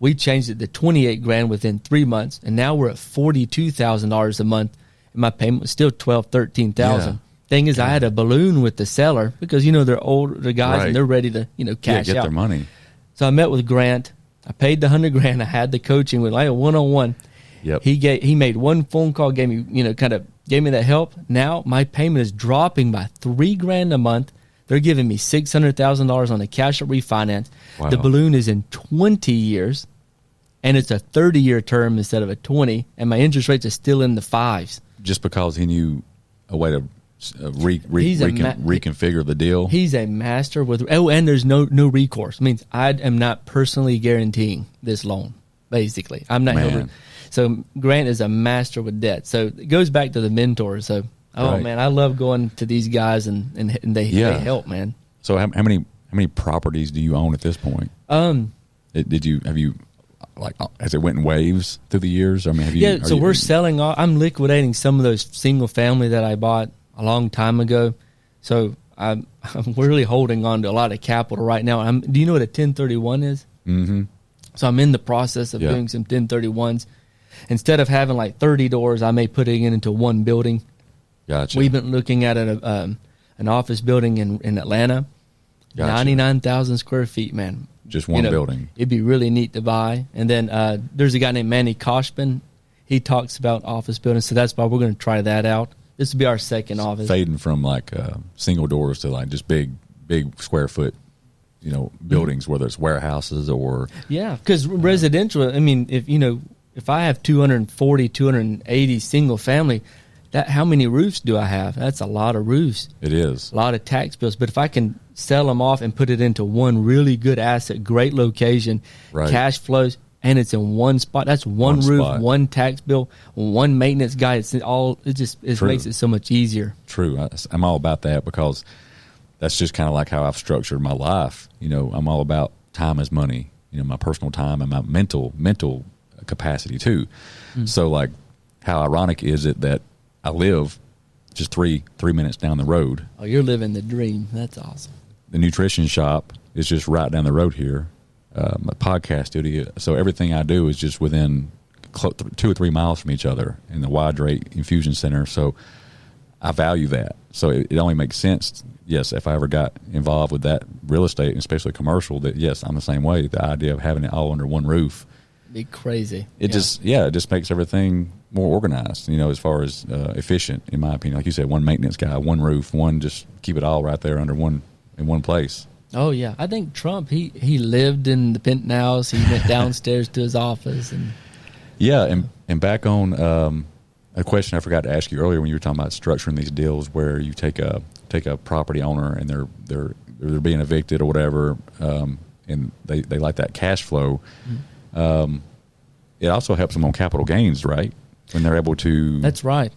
We changed it to 28 grand within 3 months, and now we're at $42,000 a month, and my payment was still 12, 13,000. Yeah. Thing is, I had a balloon with the seller because, you know, they're older guys Right. and they're ready to, you know, cash get out. their money. So I met with Grant. I paid the $100 grand. I had the coaching with like a one-on-one. Yep. He made one phone call, gave me, you know, kind of gave me that help. Now my payment is dropping by $3 grand a month. They're giving me $600,000 on a cash out refinance. Wow. The balloon is in 20 years, and it's a 30-year term instead of a 20. And my interest rates are still in the 5s. Just because he knew a way to reconfigure the deal. He's a master with. Oh, and there's no recourse. It means I am not personally guaranteeing this loan. Basically, I'm not. Man. So Grant is a master with debt. So it goes back to the mentors. So Right. man, I love going to these guys and they help, man. So how many properties do you own at this point? Have you like, has it went in waves through the years? I mean, have you? Yeah. So we're selling. I'm liquidating some of those single family that I bought a long time ago. So I'm really holding on to a lot of capital right now. Do you know what a 1031 is? Mm-hmm. So I'm in the process of doing some 1031s. Instead of having like 30 doors, I may put it into one building. Gotcha. We've been looking at an office building in Atlanta, Gotcha. 99,000 square feet, man. Just one building. It'd be really neat to buy. And then there's a guy named Manny Koshman. He talks about office buildings, so that's why we're going to try that out. This will be our second office. Fading from like single doors to like just big square foot, you know, buildings, whether it's warehouses or because residential. I mean, if I have 240, 280 single family, how many roofs do I have? That's a lot of roofs. It is a lot of tax bills. But if I can sell them off and put it into one really good asset, great location, cash flows, and it's in one spot. That's one roof, spot. One tax bill, one maintenance guy. It makes it so much easier. True. I'm all about that because that's just kind of like how I've structured my life. You know, I'm all about time is money. You know, my personal time and my mental capacity too. Mm. So like, how ironic is it that I live just three minutes down the road? Oh, you're living the dream. That's awesome. The nutrition shop is just right down the road here. My podcast studio. So everything I do is just within 2 or 3 miles from each other in the Hydrate Infusion Center. So I value that. So it only makes sense, yes, if I ever got involved with that real estate, and especially commercial, that yes, I'm the same way. The idea of having it all under one roof. Be crazy. It just makes everything more organized, you know, as far as efficient, in my opinion. Like you said, one maintenance guy, one roof, just keep it all right there under in one place. Oh yeah, I think Trump he lived in the penthouse. He went downstairs to his office and and back on a question I forgot to ask you earlier when you were talking about structuring these deals where you take a property owner and they're being evicted or whatever, and they like that cash flow. Mm-hmm. It also helps them on capital gains, right? When they're able to. That's right.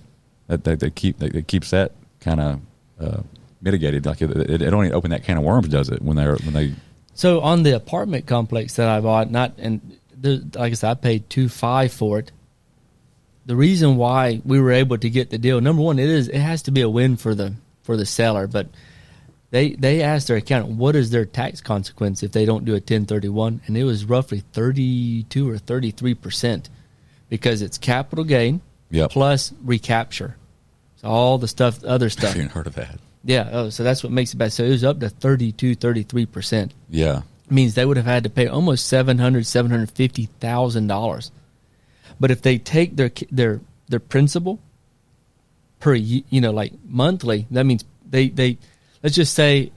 That keeps that kind of mitigated. Like it only open that can of worms, does it? When they. So on the apartment complex that I bought, like I said, I paid $2.5 for it. The reason why we were able to get the deal, number one, it has to be a win for the seller, but they asked their accountant what is their tax consequence if they don't do a 1031, and it was roughly 32 or 33% because it's capital gain plus recapture. So all the other stuff. I haven't heard of that. Yeah, so that's what makes it bad. So it was up to 32, 33%. Yeah. It means they would have had to pay almost $750,000. But if they take their principal per, like monthly, that means they let's just say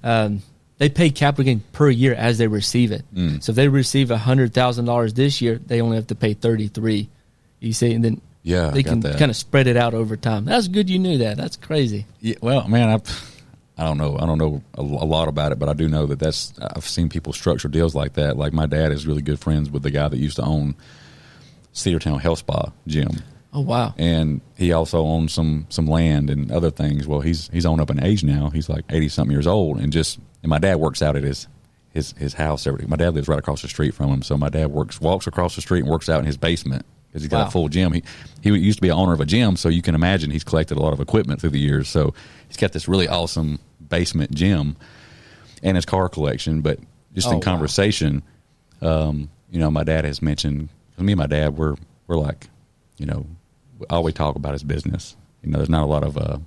they pay capital gain per year as they receive it. Mm. So if they receive $100,000 this year, they only have to pay $33,000. You see, and then they can kind of spread it out over time. That's good. You knew that. That's crazy. Yeah, well, man, I don't know. I don't know a lot about it, but I do know that I've seen people structure deals like that. Like my dad is really good friends with the guy that used to own Cedartown Health Spa gym. Oh wow! And he also owns some land and other things. Well, he's on up in age now. He's like 80-something years old, and my dad works out at his house every day. My dad lives right across the street from him, so my dad walks across the street and works out in his basement because he's got a full gym. He used to be an owner of a gym, so you can imagine he's collected a lot of equipment through the years. So he's got this really awesome basement gym and his car collection. But just in conversation, my dad has mentioned, me and my dad, we're like, all we talk about is business. There's not a lot of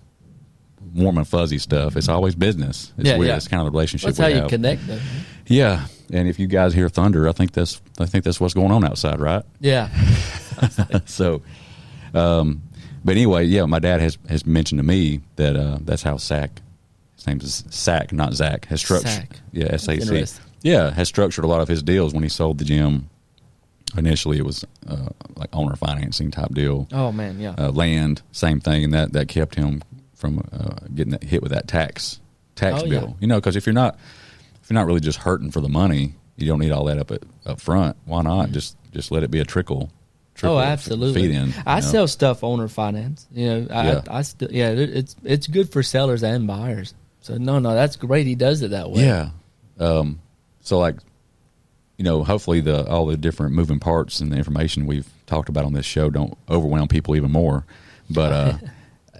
warm and fuzzy stuff. It's always business. It's weird. Yeah. It's kind of the relationship. That's how you connect, though. Yeah, and if you guys hear thunder, I think that's what's going on outside, right? Yeah. So, but anyway, yeah, my dad has mentioned to me that that's how SAC, his name is SAC, not Zach, has structured. SAC. Yeah, SAC. Yeah, has structured a lot of his deals when he sold the gym. Initially, it was like owner financing type deal. Oh man, yeah. Land, same thing, and that kept him from getting hit with that tax bill. Yeah. Because if you're not really just hurting for the money, you don't need all that up front. Why not just let it be a trickle? Oh, absolutely. Feed in. I sell stuff owner finance. I still it's good for sellers and buyers. So no, that's great. He does it that way. Yeah. So like, hopefully all the different moving parts and the information we've talked about on this show don't overwhelm people even more. But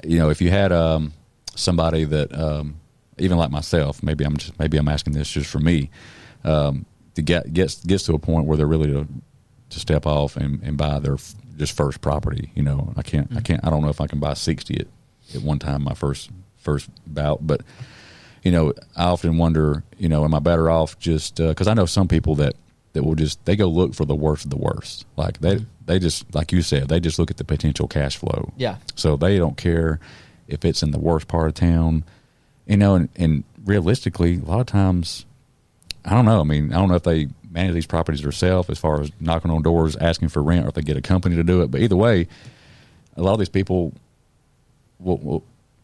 if you had somebody that even like myself, maybe I'm asking this just for me, to gets to a point where they're really to step off and buy their just first property. I don't know if I can buy 60 at one time, my first bout, but I often wonder, am I better off just because I know some people that will they go look for the worst of the worst. Like they just, like you said, they just look at the potential cash flow. Yeah. So they don't care if it's in the worst part of town, and realistically, a lot of times, I don't know. I mean, I don't know if they manage these properties themselves as far as knocking on doors, asking for rent, or if they get a company to do it. But either way, a lot of these people will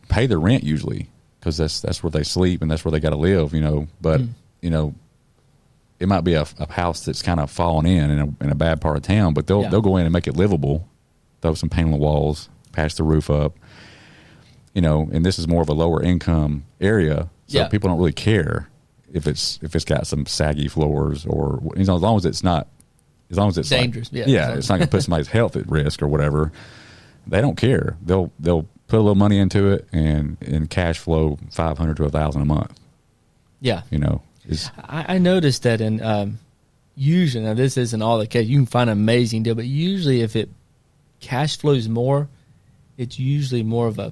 pay their rent usually because that's where they sleep and that's where they got to live, But, it might be a house that's kind of fallen in a bad part of town, but they'll go in and make it livable, throw some paint on the walls, patch the roof up, and this is more of a lower income area, so people don't really care if it's got some saggy floors or as long as it's dangerous. Like, it's not going to put somebody's health at risk or whatever. They don't care. They'll put a little money into it and cash flow $500 to $1,000 a month. Yeah, I noticed that in usually, now this isn't all the case. You can find an amazing deal, but usually if it cash flows more, it's usually more of a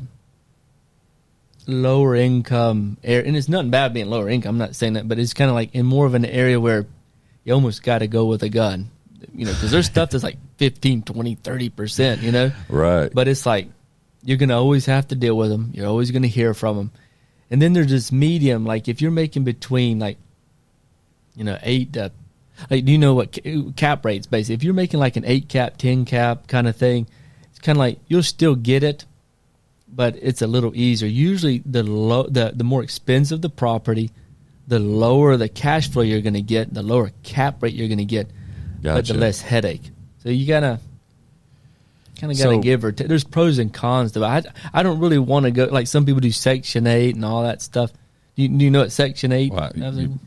lower income area, and it's nothing bad being lower income. I'm not saying that, but it's kind of like in more of an area where you almost got to go with a gun, because there's stuff that's like 15, 20, 30%, Right. But it's like you're going to always have to deal with them. You're always going to hear from them. And then there's this medium, like if you're making between 8 to, do you know what cap rates basically? If you're making like an 8 cap, 10 cap kind of thing, it's kind of like you'll still get it, but it's a little easier. Usually the more expensive the property, the lower the cash flow you're going to get, the lower cap rate you're going to get, but the less headache. So you gotta give or take. There's pros and cons to it. I don't really want to go like some people do Section 8 and all that stuff. Do you know what Section 8? Well,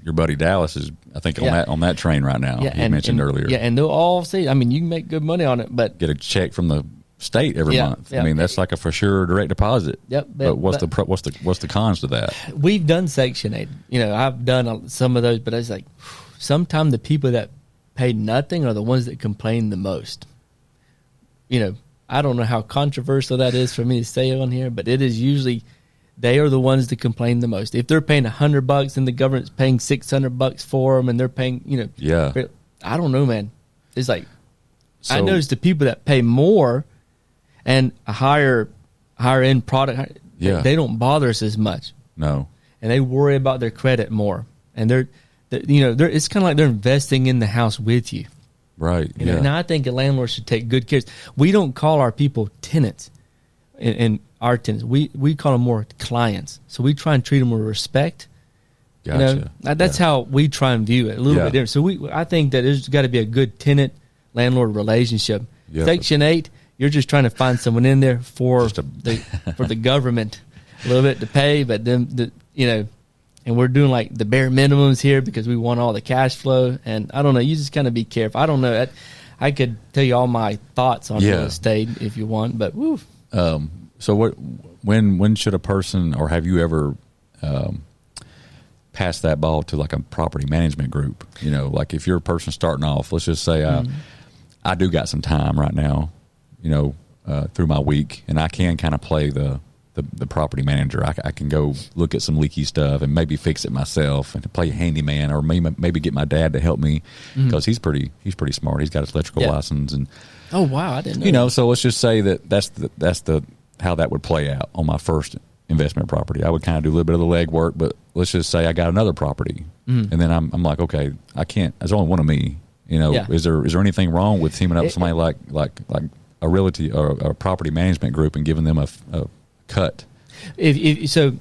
your buddy Dallas is, I think, on that train right now. Yeah, you mentioned earlier. Yeah, and they'll all say, I mean, you can make good money on it, but get a check from the state every month. I mean, that's like a for sure direct deposit. Yep. But what's the cons to that? We've done Section 8. I've done some of those, but it's like sometimes the people that pay nothing are the ones that complain the most. I don't know how controversial that is for me to say on here, but it is usually they are the ones that complain the most. If they're paying $100 and the government's paying $600 for them, and they're paying, I don't know, man. It's like I noticed the people that pay more and a higher end product, they don't bother us as much. No, and they worry about their credit more, and they're it's kind of like they're investing in the house with you. Right. Now I think a landlord should take good care. We don't call our people tenants, and our tenants. We call them more clients. So we try and treat them with respect. Gotcha. That's how we try and view it a little bit different. So I think that there's got to be a good tenant landlord relationship. Yeah. Section 8, you're just trying to find someone in there for the government a little bit to pay, but then and we're doing like the bare minimums here because we want all the cash flow. And I don't know, you just kind of be careful. I don't know. I could tell you all my thoughts on real estate if you want, but woo. So when should a person, or have you ever pass that ball to like a property management group. You know, like if you're a person starting off, let's just say I do got some time right now, you know, through my week, and I can kind of play the property manager. I can go look at some leaky stuff and maybe fix it myself, and to play handyman, or maybe get my dad to help me, because he's pretty smart. He's got his electrical license, and oh wow, I didn't know. You know, so let's just say that's the how that would play out on my first investment property. I would kind of do a little bit of the legwork, but let's just say I got another property, and then I'm like, okay, I can't. There's only one of me. You know, is there anything wrong with teaming up with somebody like a realty or a property management group and giving them a cut? So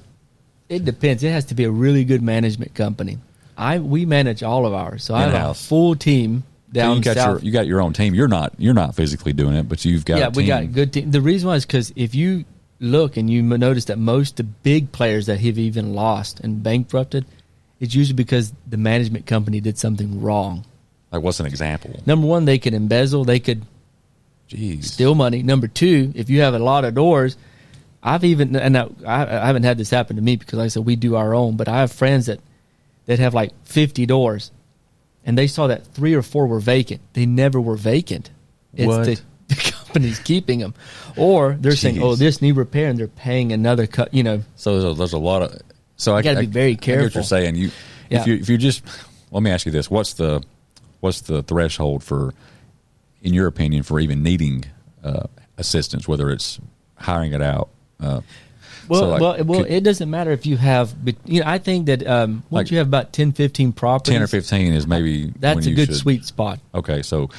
it depends. It has to be a really good management company. We manage all of ours, so I have a full team down south. You got your own team. You're not physically doing it, but you've got a team. We got a good team. The reason why is because if you look and you notice that most the big players that have even lost and bankrupted, it's usually because the management company did something wrong. Like, what's an example? Number one, they could embezzle. They could steal money. Number two, if you have a lot of doors, I haven't had this happen to me because, like I said, we do our own, but I have friends that have like 50 doors, and they saw that 3 or 4 were vacant. They never were vacant. It's the company's keeping them. Or they're saying, oh, this need repair, and they're paying another cut, you know. So there's a lot of... So you got to be very careful. I get what you're saying. If you just... Let me ask you this. What's the threshold for, in your opinion, for even needing assistance, whether it's hiring it out? It doesn't matter if you have, you know, I think that once you have about 10, 15 properties. 10 or 15 is maybe that's a good sweet spot. Okay, so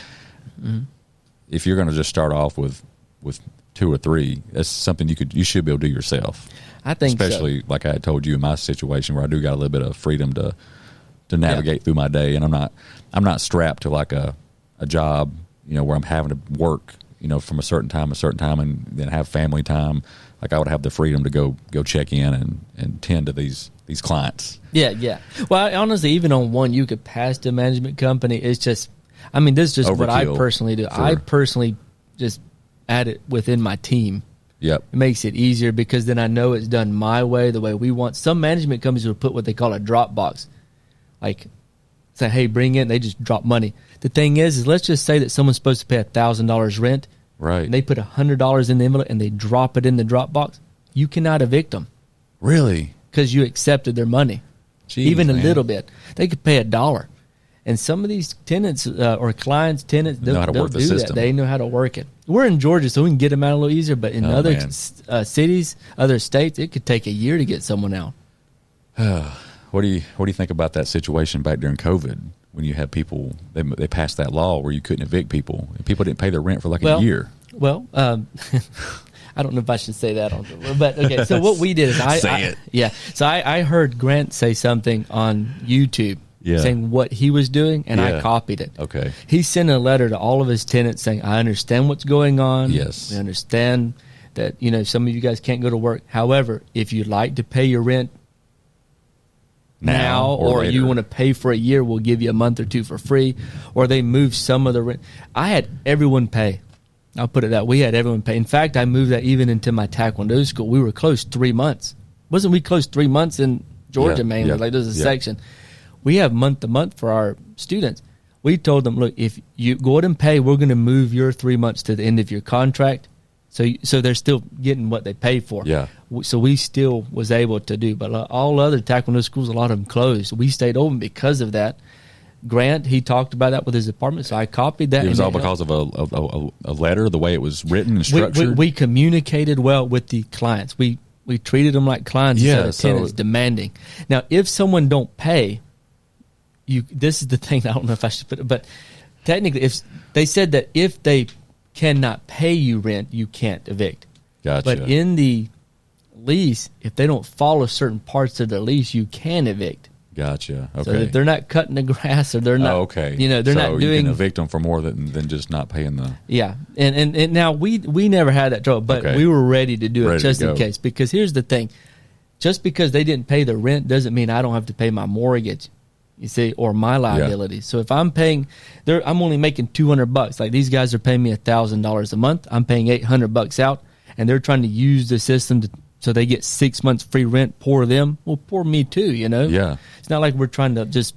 if you're going to just start off with 2 or 3, that's something you should be able to do yourself. I think especially like I had told you in my situation where I do got a little bit of freedom to navigate through my day, and I'm not strapped to like a job, you know, where I'm having to work, you know, from a certain time, and then have family time. Like I would have the freedom to go check in and tend to these clients. Yeah. Well, honestly, even on one, you could pass to a management company. It's just, I mean, this is just what I personally do. I personally just add it within my team. Yep. It makes it easier because then I know it's done my way, the way we want. Some management companies will put what they call a drop box. Like, say, hey, bring in, they just drop money. The thing is let's just say that someone's supposed to pay $1,000 rent. Right. And they put $100 in the envelope and they drop it in the drop box. You cannot evict them. Really? Because you accepted their money. Jeez, even a little bit. They could pay $1. And some of these tenants or clients, tenants, don't do that. They know how to work it. We're in Georgia, so we can get them out a little easier. But in other cities, other states, it could take a year to get someone out. What do you think about that situation back during COVID when you had people, they passed that law where you couldn't evict people and people didn't pay their rent for like a year? Well, I don't know if I should say that but okay. So what we did is I heard Grant say something on YouTube saying what he was doing, and I copied it. Okay. He sent a letter to all of his tenants saying, I understand what's going on. Yes. We understand that, you know, some of you guys can't go to work. However, if you'd like to pay your rent now or you want to pay for a year, we'll give you a month or 2 for free. Or they moved some of the rent. I had everyone pay. I'll put it that we had everyone pay. In fact, I moved that even into my Taekwondo school. We were closed 3 months. Wasn't we closed 3 months in Georgia mainly? Like there's a section. We have month to month for our students. We told them, look, if you go ahead and pay, we're going to move your 3 months to the end of your contract. So they're still getting what they paid for. Yeah. So we still was able to do. But all other Taekwondo schools, a lot of them closed. We stayed open because of that. Grant, he talked about that with his department, so I copied that. It was all because of a letter, the way it was written and structured? We communicated well with the clients. We treated them like clients instead of tenants demanding. Now, if someone don't pay, this is the thing, I don't know if I should put it, but technically, if they said that if they cannot pay you rent, you can't evict. Gotcha. But in the lease, if they don't follow certain parts of the lease, you can evict. Gotcha. Okay. So if they're not cutting the grass or they're not, they're not doing. You can evict them for more than just not paying the. Yeah, and now we never had that trouble, but we were ready to do it just in case. Because here's the thing, just because they didn't pay the rent doesn't mean I don't have to pay my mortgage. You see, or my liability. Yeah. So if I'm paying, I'm only making $200. Like these guys are paying me $1,000 a month. I'm paying $800 out, and they're trying to use the system so they get 6 months free rent. Poor them. Well, poor me too. Yeah. It's not like we're trying to just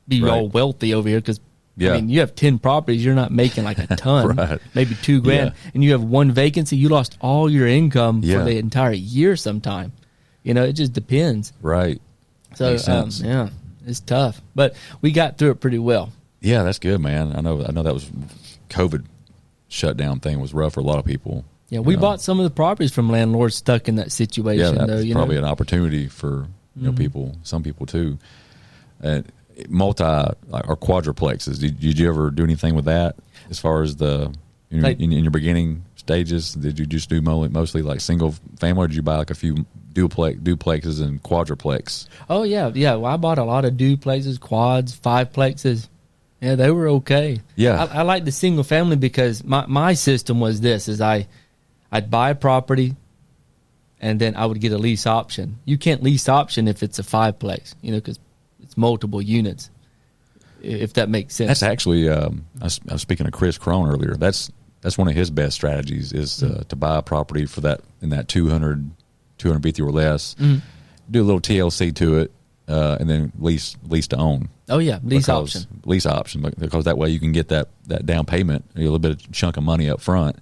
be all wealthy over here because. I mean, you have 10 properties. You're not making like a ton, maybe $2,000, and you have one vacancy. You lost all your income for the entire year. Sometime, it just depends. Right. So, it's tough, but we got through it pretty well. Yeah, that's good, man. I know that was COVID shutdown thing was rough for a lot of people. Yeah, we bought some of the properties from landlords stuck in that situation. Yeah, that's probably an opportunity for people, some people too. Multi or quadruplexes. Did you ever do anything with that as far as in your beginning stages? Did you just do mostly like single family, or did you buy like a few duplexes and quadruplex? Oh yeah. Well, I bought a lot of duplexes, quads, fiveplexes. Yeah, they were okay. Yeah, I like the single family because my system was this: I'd buy a property, and then I would get a lease option. You can't lease option if it's a fiveplex, because it's multiple units, if that makes sense. That's actually, I was speaking to Chris Crone earlier. That's one of his best strategies is to buy a property for that in that 250 or less, do a little TLC to it, and then lease to own. Oh yeah, lease option because that way you can get that down payment, a little bit of chunk of money up front,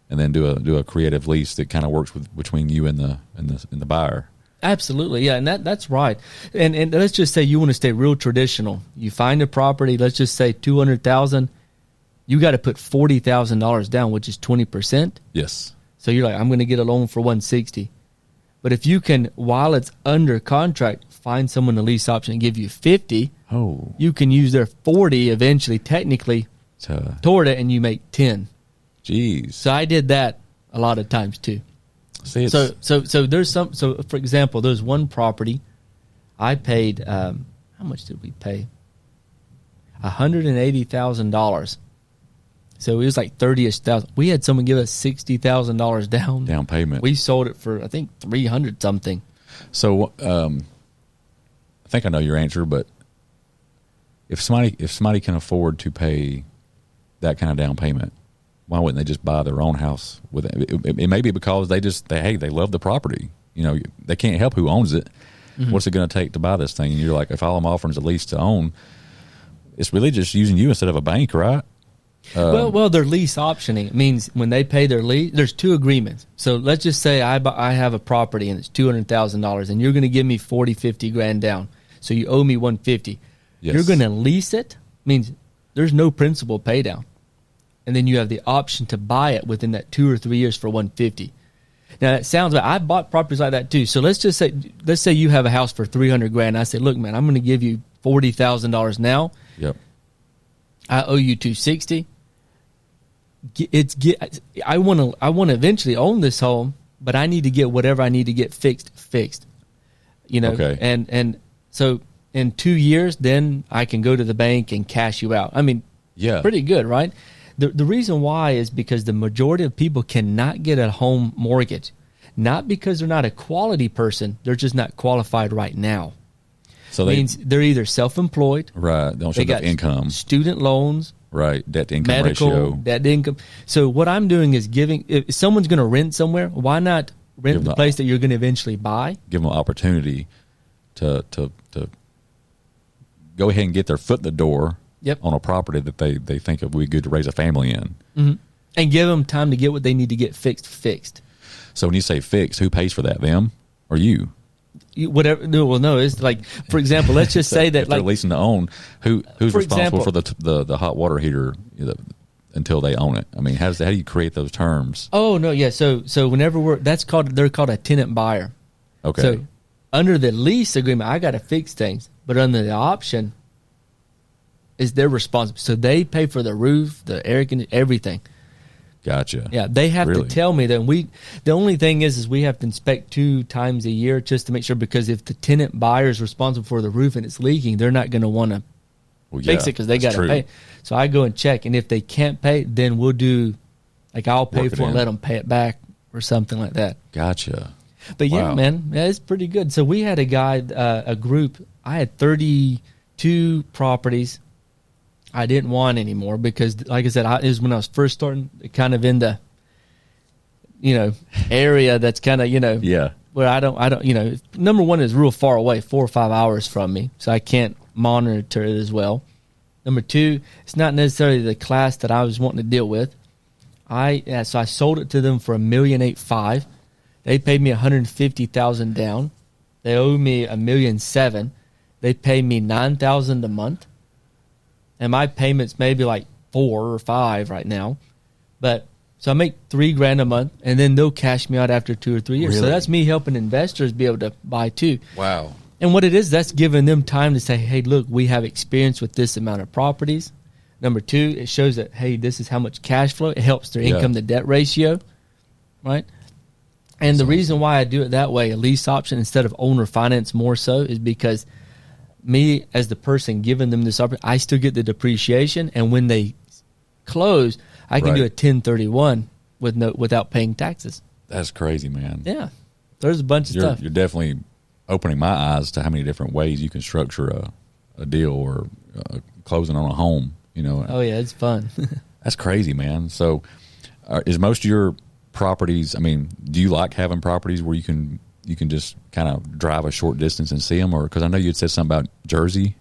and then do a creative lease that kind of works between you and the buyer. Absolutely, yeah, and that's right. And let's just say you want to stay real traditional. You find a property, let's just say $200,000. You got to put $40,000 down, which is 20%. Yes. So you're like, I'm going to get a loan for $160,000. But if you can, while it's under contract, find someone to lease option and give you $50,000, you can use their $40,000 eventually, technically, toward it, and you make $10,000. Jeez. So I did that a lot of times too. See, so there's some. So for example, there's one property I paid. How much did we pay? $180,000. So it was like 30-ish thousand. We had someone give us $60,000 down payment. We sold it for I think 300 something. So I think I know your answer, but if somebody can afford to pay that kind of down payment, why wouldn't they just buy their own house with it? It may be because they love the property. They can't help who owns it. Mm-hmm. What's it going to take to buy this thing? And you're like, if all I'm offering is a lease to own, it's really just using you instead of a bank, right? Well, they're lease optioning. It means when they pay their lease, there's two agreements. So let's just say I have a property and it's $200,000, and you're going to give me $50,000 down. So you owe me $150,000. Yes. You're going to lease it. Means there's no principal pay down. And then you have the option to buy it within that 2 or 3 years for $150,000. Now that sounds like I bought properties like that too. So let's say you have a house for $300,000. I say, look, man, I'm going to give you $40,000 now. Yep. I owe you $260,000. I want to eventually own this home, but I need to get whatever I need to get fixed. Okay. And so in 2 years, then I can go to the bank and cash you out. I mean, yeah, pretty good, right? The reason why is because the majority of people cannot get a home mortgage, not because they're not a quality person, they're just not qualified right now. So means they're either self-employed, right? Don't show enough income, student loans, right? Debt to income medical, ratio, debt to income. So what I'm doing is giving. If someone's going to rent somewhere, why not rent the place that you're going to eventually buy? Give them an opportunity to go ahead and get their foot in the door. Yep. On a property that they think it would be good to raise a family in. Mm-hmm. And give them time to get what they need to get fixed. So when you say fixed, who pays for that, them or you? Whatever. No, it's like, for example, let's just say that if they're leasing to own, who's responsible for the hot water heater until they own it? I mean, how do you create those terms? Oh no, yeah. So whenever they're called a tenant buyer. Okay. So under the lease agreement, I got to fix things, but under the option, is their responsibility. So they pay for the roof, the air conditioning, everything. Gotcha. Yeah, they have to tell me that the only thing is we have to inspect 2 times a year just to make sure, because if the tenant buyer is responsible for the roof and it's leaking, they're not going to want to fix it because they got to pay. So I go and check, and if they can't pay, then we'll do, like I'll pay for it and let them pay it back or something like that. Gotcha. But yeah, man, it's pretty good. So we had a guy, a group, I had 32 properties. I didn't want anymore because, like I said, it was when I was first starting, kind of in the, area that's kind of, where I don't, number one is real far away, 4 or 5 hours from me, so I can't monitor it as well. Number two, it's not necessarily the class that I was wanting to deal with. So I sold it to them for $1,850,000. They paid me $150,000 down. They owe me $1,700,000. They pay me $9,000 a month, and my payments maybe like $4 or $5 right now. But so I make $3,000 a month, and then they'll cash me out after 2 or 3 years. Really? So that's me helping investors be able to buy too. Wow. And what it is, that's giving them time to say, hey, look, we have experience with this amount of properties. Number two, it shows that, hey, this is how much cash flow. It helps their income to debt ratio, right? And the reason why I do it that way, a lease option instead of owner finance more so, is because me as the person giving them this opportunity, I still get the depreciation. And when they close, I can do a 1031 without paying taxes. That's crazy, man. Yeah. There's a bunch of stuff. You're definitely opening my eyes to how many different ways you can structure a deal or closing on a home, Oh, yeah, it's fun. That's crazy, man. So is most of your properties, do you like having properties where you can just kind of drive a short distance and see them? Or because I know you had said something about Jersey.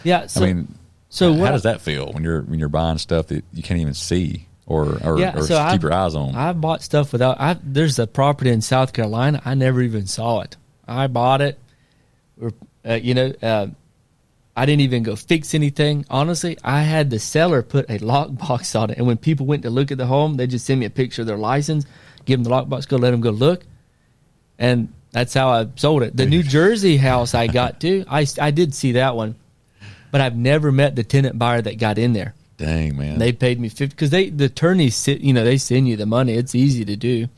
Yeah. So how does that feel when you're buying stuff that you can't even see or keep your eyes on? I bought stuff there's a property in South Carolina. I never even saw it. I bought it. I didn't even go fix anything. Honestly, I had the seller put a lockbox on it. And when people went to look at the home, they just send me a picture of their license, give them the lockbox, let them go look. And that's how I sold it. The New Jersey house I got to, I did see that one. But I've never met the tenant buyer that got in there. Dang, man. They paid me $50 because the attorneys they send you the money. It's easy to do.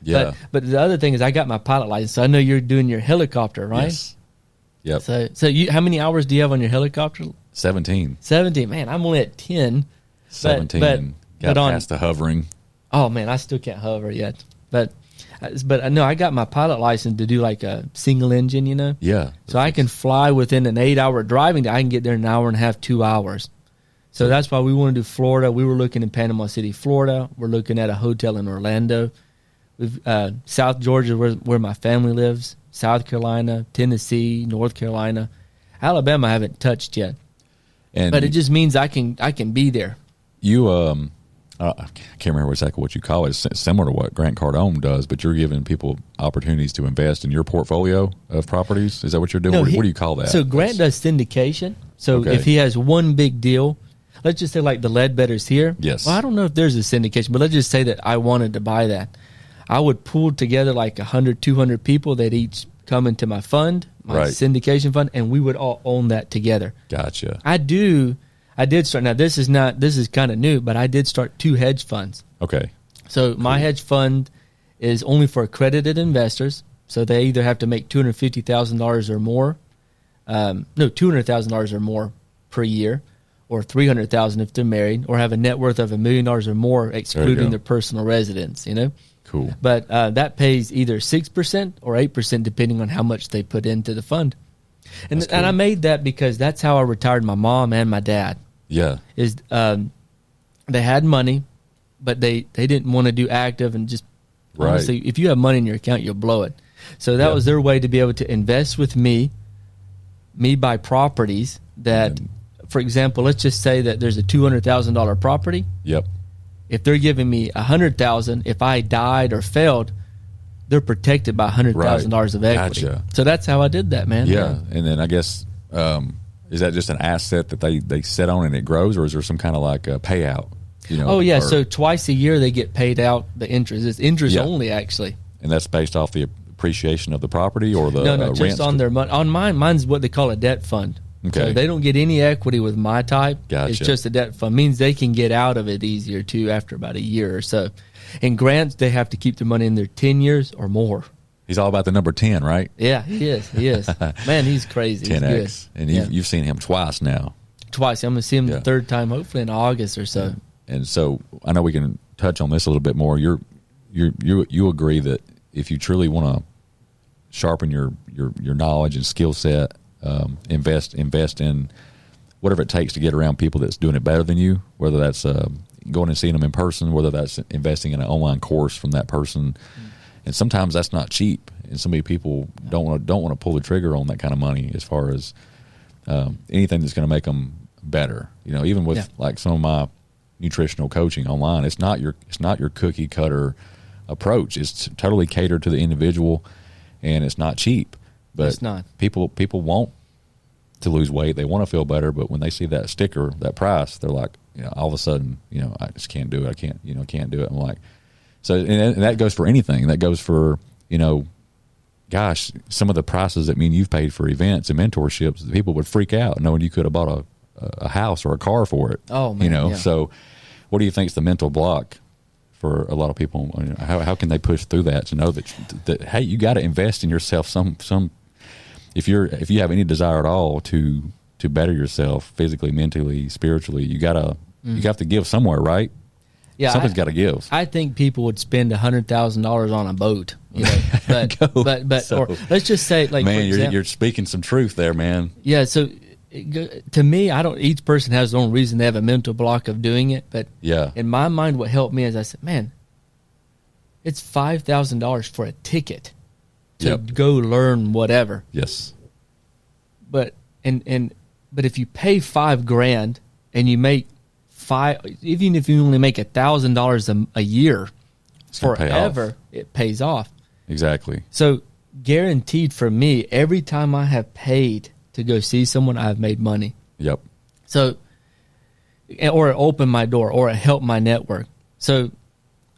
Yeah. But the other thing is I got my pilot license. So I know you're doing your helicopter, right? Yes. Yep. So how many hours do you have on your helicopter? 17. 17. Man, I'm only at 10. 17. Got past the hovering. Oh, man, I still can't hover yet. But no, I got my pilot license to do like a single engine, Yeah. So I can fly within an 8-hour driving. I can get there in an hour and a half, 2 hours. So that's why we want to do Florida. We were looking in Panama City, Florida. We're looking at a hotel in Orlando. We've South Georgia, where my family lives. South Carolina, Tennessee, North Carolina, Alabama I haven't touched yet. But it just means I can be there. You I can't remember exactly what you call it. It's similar to what Grant Cardone does, but you're giving people opportunities to invest in your portfolio of properties. Is that what you're doing? No, what do you call that? So Grant does syndication. So if he has one big deal, let's just say like the Ledbetters here. Yes. Well, I don't know if there's a syndication, but let's just say that I wanted to buy that. I would pool together like 100, 200 people that each come into my fund, my syndication fund, and we would all own that together. Gotcha. I did start. Now this is kind of new, but I did start 2 hedge funds. Okay. So my hedge fund is only for accredited investors. So they either have to make $250,000 or more, $200,000 or more per year, or $300,000 if they're married, or have a net worth of $1 million or more, excluding their personal residence. Cool. But that pays either 6% or 8%, depending on how much they put into the fund. And cool. And I made that because that's how I retired my mom and my dad. Yeah. They had money, but they didn't want to do active and just honestly, if you have money in your account, you'll blow it. So that was their way to be able to invest with me buy properties that, for example, let's just say that there's a $200,000 property. Yep. If they're giving me $100,000, if I died or failed, they're protected by $100,000 of equity. Gotcha. So that's how I did that, man. Yeah, and then I guess is that just an asset that they sit on and it grows, or is there some kind of like a payout? Oh yeah, so twice a year they get paid out the interest. It's interest only, actually. And that's based off the appreciation of the property or the no, just on their money. On mine's what they call a debt fund. Okay. So they don't get any equity with my type. Gotcha. It's just a debt fund. Means they can get out of it easier too after about a year or so. In grants, they have to keep their money in there 10 years or more. He's all about the number 10, right? Yeah, he is. Man, he's crazy. 10X. And you've seen him twice now. Twice. I'm going to see him the third time, hopefully in August or so. And so I know we can touch on this a little bit more. You agree that if you truly want to sharpen your knowledge and skill set, invest in whatever it takes to get around people that's doing it better than you, whether that's going and seeing them in person, whether that's investing in an online course from that person, And sometimes that's not cheap. And so many people don't want to pull the trigger on that kind of money as far as anything that's going to make them better. You know, even with like some of my nutritional coaching online, it's not your cookie cutter approach. It's totally catered to the individual, and it's not cheap. But it's not. People want to lose weight. They want to feel better, but when they see that sticker, that price, they're like, you know, all of a sudden, you know, I just can't do it. I can't do it. I'm like, so, and that goes for anything. That goes for, you know, gosh, some of the prices that you've paid for events and mentorships, people would freak out knowing you could have bought a house or a car for it. Oh, man, you know, so what do you think is the mental block for a lot of people? You know, how can they push through that to know that hey, you got to invest in yourself some if you have any desire at all to better yourself physically, mentally, spiritually, you have to give somewhere, right? Yeah, something's got to give. I think people would spend $100,000 on a boat, you know, but so, or let's just say, like, man, you're speaking some truth there, man. Yeah. So to me, each person has their own reason they have a mental block of doing it, but in my mind, what helped me is I said, man, it's $5,000 for a ticket to go learn whatever. Yes. But if you pay $5,000 and you make even if you only make $1,000 a year, forever, it pays off. Exactly. So guaranteed for me, every time I have paid to go see someone, I've made money. Yep. So, or it opened my door, or it helped my network. So,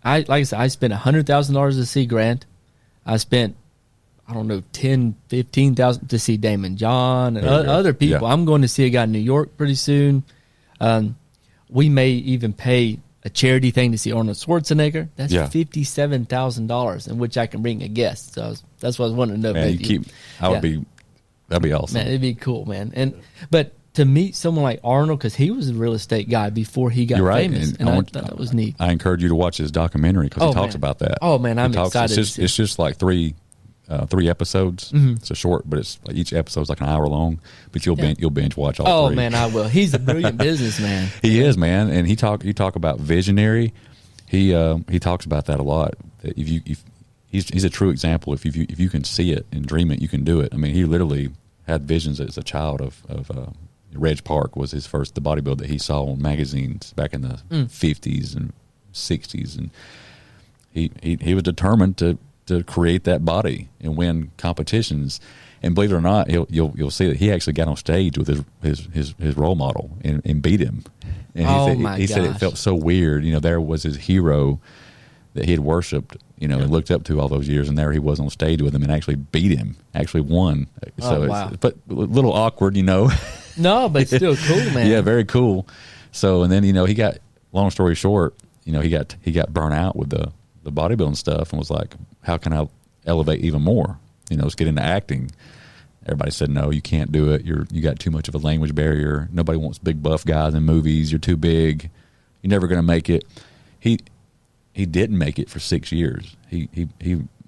like I said, I spent $100,000 to see Grant. I spent, I don't know, $10,000-$15,000 to see Damon John and other people. Yeah. I'm going to see a guy in New York pretty soon. We may even pay a charity thing to see Arnold Schwarzenegger. That's $57,000, in which I can bring a guest. So that's what I was wanting to know. Man, that'd be awesome. Man, it'd be cool, man. But to meet someone like Arnold, because he was a real estate guy before he got famous, and I thought that was neat. I encourage you to watch his documentary because he talks about that. Oh man, I'm excited. It's just like three episodes. Mm-hmm. It's a short, but it's like each episode's like an hour long. But you'll binge watch all three. Oh man, I will. He's a brilliant businessman. He is, man, and you talk about visionary. He talks about that a lot. That he's a true example. If you can see it and dream it, you can do it. I mean, he literally had visions as a child of Reg Park was the bodybuilder that he saw on magazines back in the 50s and 60s, and he was determined to create that body and win competitions. And believe it or not, you'll see that he actually got on stage with his role model and beat him. And he said it felt so weird. You know, there was his hero that he had worshipped, you know, and looked up to all those years, and there he was on stage with him and actually beat him, actually won. So but a little awkward, you know. No, but still cool, man. Yeah, very cool. So, and then, you know, he got, long story short, you know, he got burnt out with the bodybuilding stuff and was like, how can I elevate even more? You know, let's get into acting. Everybody said, no, you can't do it. You got too much of a language barrier. Nobody wants big buff guys in movies. You're too big. You're never going to make it. He didn't make it for 6 years. He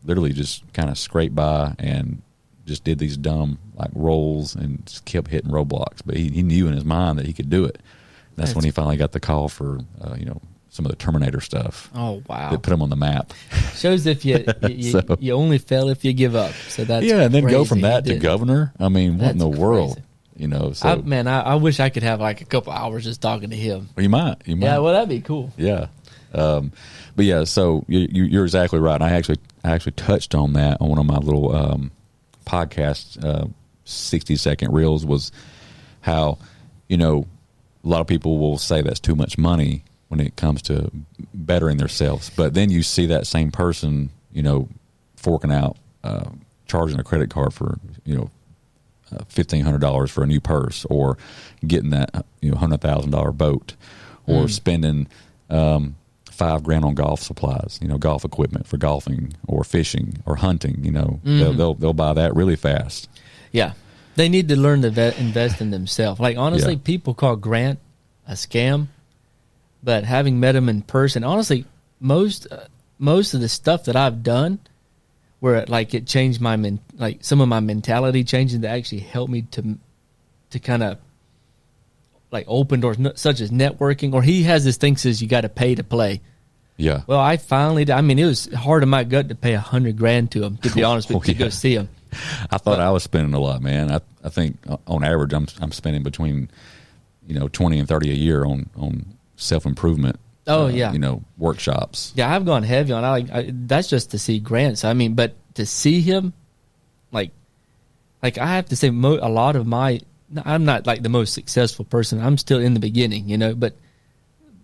literally just kind of scraped by and just did these dumb like roles and just kept hitting roadblocks. But he knew in his mind that he could do it. That's when he finally got the call for you know, some of the Terminator stuff. Oh wow! That put him on the map. Shows if you only fail if you give up. So that's and then go from that to governor. I mean, what in the world? You know, so I wish I could have like a couple hours just talking to him. Well, you might. Yeah, well, that'd be cool. Yeah, but yeah. So you're exactly right. I actually touched on that on one of my little podcasts, 60-second reels, was how, you know, a lot of people will say that's too much money when it comes to bettering themselves. But then you see that same person, you know, forking out, charging a credit card for, you know, $1,500 for a new purse, or getting that, you know, $100,000 boat, or spending $5,000 on golf supplies, you know, golf equipment for golfing or fishing or hunting. You know, they'll buy that really fast. Yeah, they need to learn to invest in themselves. Like honestly, people call Grant a scam. But having met him in person, honestly, most of the stuff that I've done, where it changed some of my mentality changing, to actually help me to kind of like open doors, such as networking. Or he has this thing says you got to pay to play. Yeah. Well, I finally did. I mean, it was hard in my gut to pay $100,000 to him, to be honest with you, to go see him. I thought I was spending a lot, man. I think on average I'm spending between 20 and 30 a year on self-improvement. Oh yeah. Workshops. Yeah, I've gone heavy on. That's just to see Grant. So I mean, but to see him, like I have to say, a lot of I'm not like the most successful person. I'm still in the beginning, but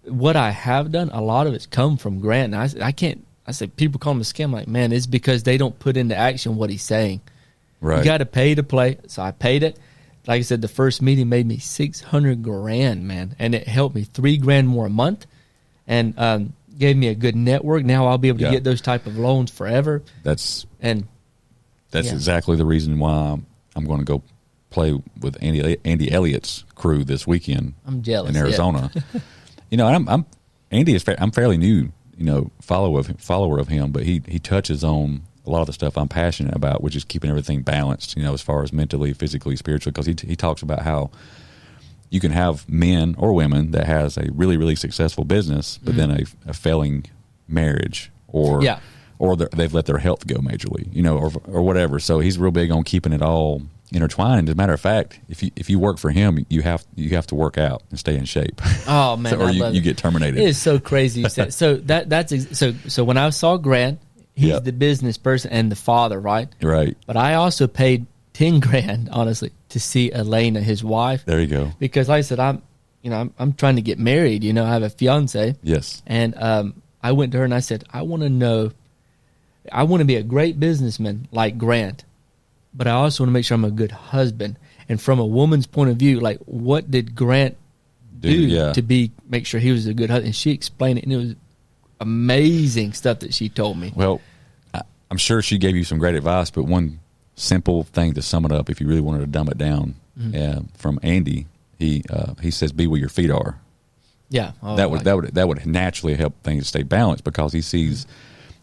what I have done, a lot of it's come from Grant. And I say people call him a scam. I'm like, man, it's because they don't put into action what he's saying. Right. You got to pay to play. So I paid it. Like I said, the first meeting made me $600,000, man. And it helped me $3,000 more a month and gave me a good network. Now I'll be able to get those type of loans forever. That's exactly the reason why I'm going to go play with Andy Elliott's crew this weekend. I'm jealous. In Arizona. I'm fairly new, follower of him, but he touches on a lot of the stuff I'm passionate about, which is keeping everything balanced, as far as mentally, physically, spiritually, because he talks about how you can have men or women that has a really, really successful business, but then a failing marriage or they've let their health go majorly, or whatever. So he's real big on keeping it all intertwined. And as a matter of fact, if you work for him, you have to work out and stay in shape. Oh man, or you get terminated. It is so crazy you said. So so when I saw Grant, he's the business person and the father, right? Right. But I also paid $10,000, honestly, to see Elena, his wife. There you go. Because like I said, I'm trying to get married. I have a fiance. Yes. And I went to her and I said, I want to be a great businessman like Grant, but I also want to make sure I'm a good husband. And from a woman's point of view, like, what did Grant do to make sure he was a good husband? And she explained it, and it was amazing stuff that she told me. Well, I'm sure she gave you some great advice, but one simple thing to sum it up, if you really wanted to dumb it down, from Andy, he says, "Be where your feet are." Yeah, that would naturally help things stay balanced, because he sees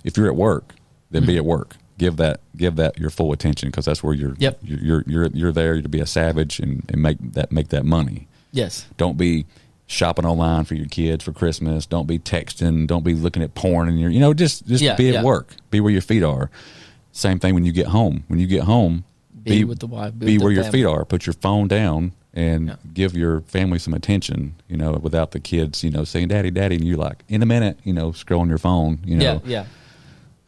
if you're at work, then be at work. Give that your full attention, because that's where you're there to be a savage and make that money. Yes. Don't be shopping online for your kids for Christmas. Don't be texting. Don't be looking at porn and just be at work. Be where your feet are. Same thing when you get home. When you get home, be with the wife. Be where your feet are. Put your phone down and give your family some attention. Without the kids, saying "Daddy, Daddy," and you like in a minute, scrolling your phone. Yeah.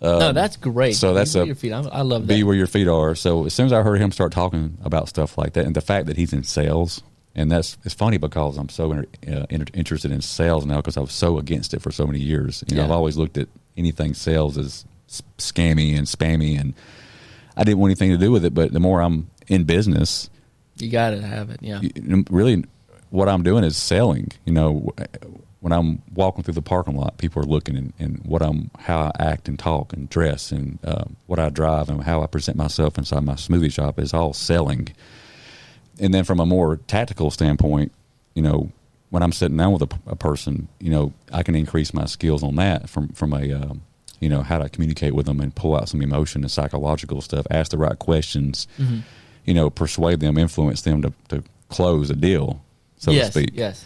No, that's great. So that's your feet. I love that. Be where your feet are. So as soon as I heard him start talking about stuff like that, and the fact that he's in sales, and it's funny because I'm so interested in sales now, because I was so against it for so many years. I've always looked at anything sales as scammy and spammy, and I didn't want anything to do with it. But the more I'm in business, you got to have it. Yeah. Really, what I'm doing is selling. When I'm walking through the parking lot, people are looking and how I act and talk and dress and what I drive and how I present myself inside my smoothie shop is all selling. And then from a more tactical standpoint, when I'm sitting down with a person, I can increase my skills on that from a how to communicate with them and pull out some emotion and psychological stuff, ask the right questions, persuade them, influence them to close a deal, so to speak. Yes.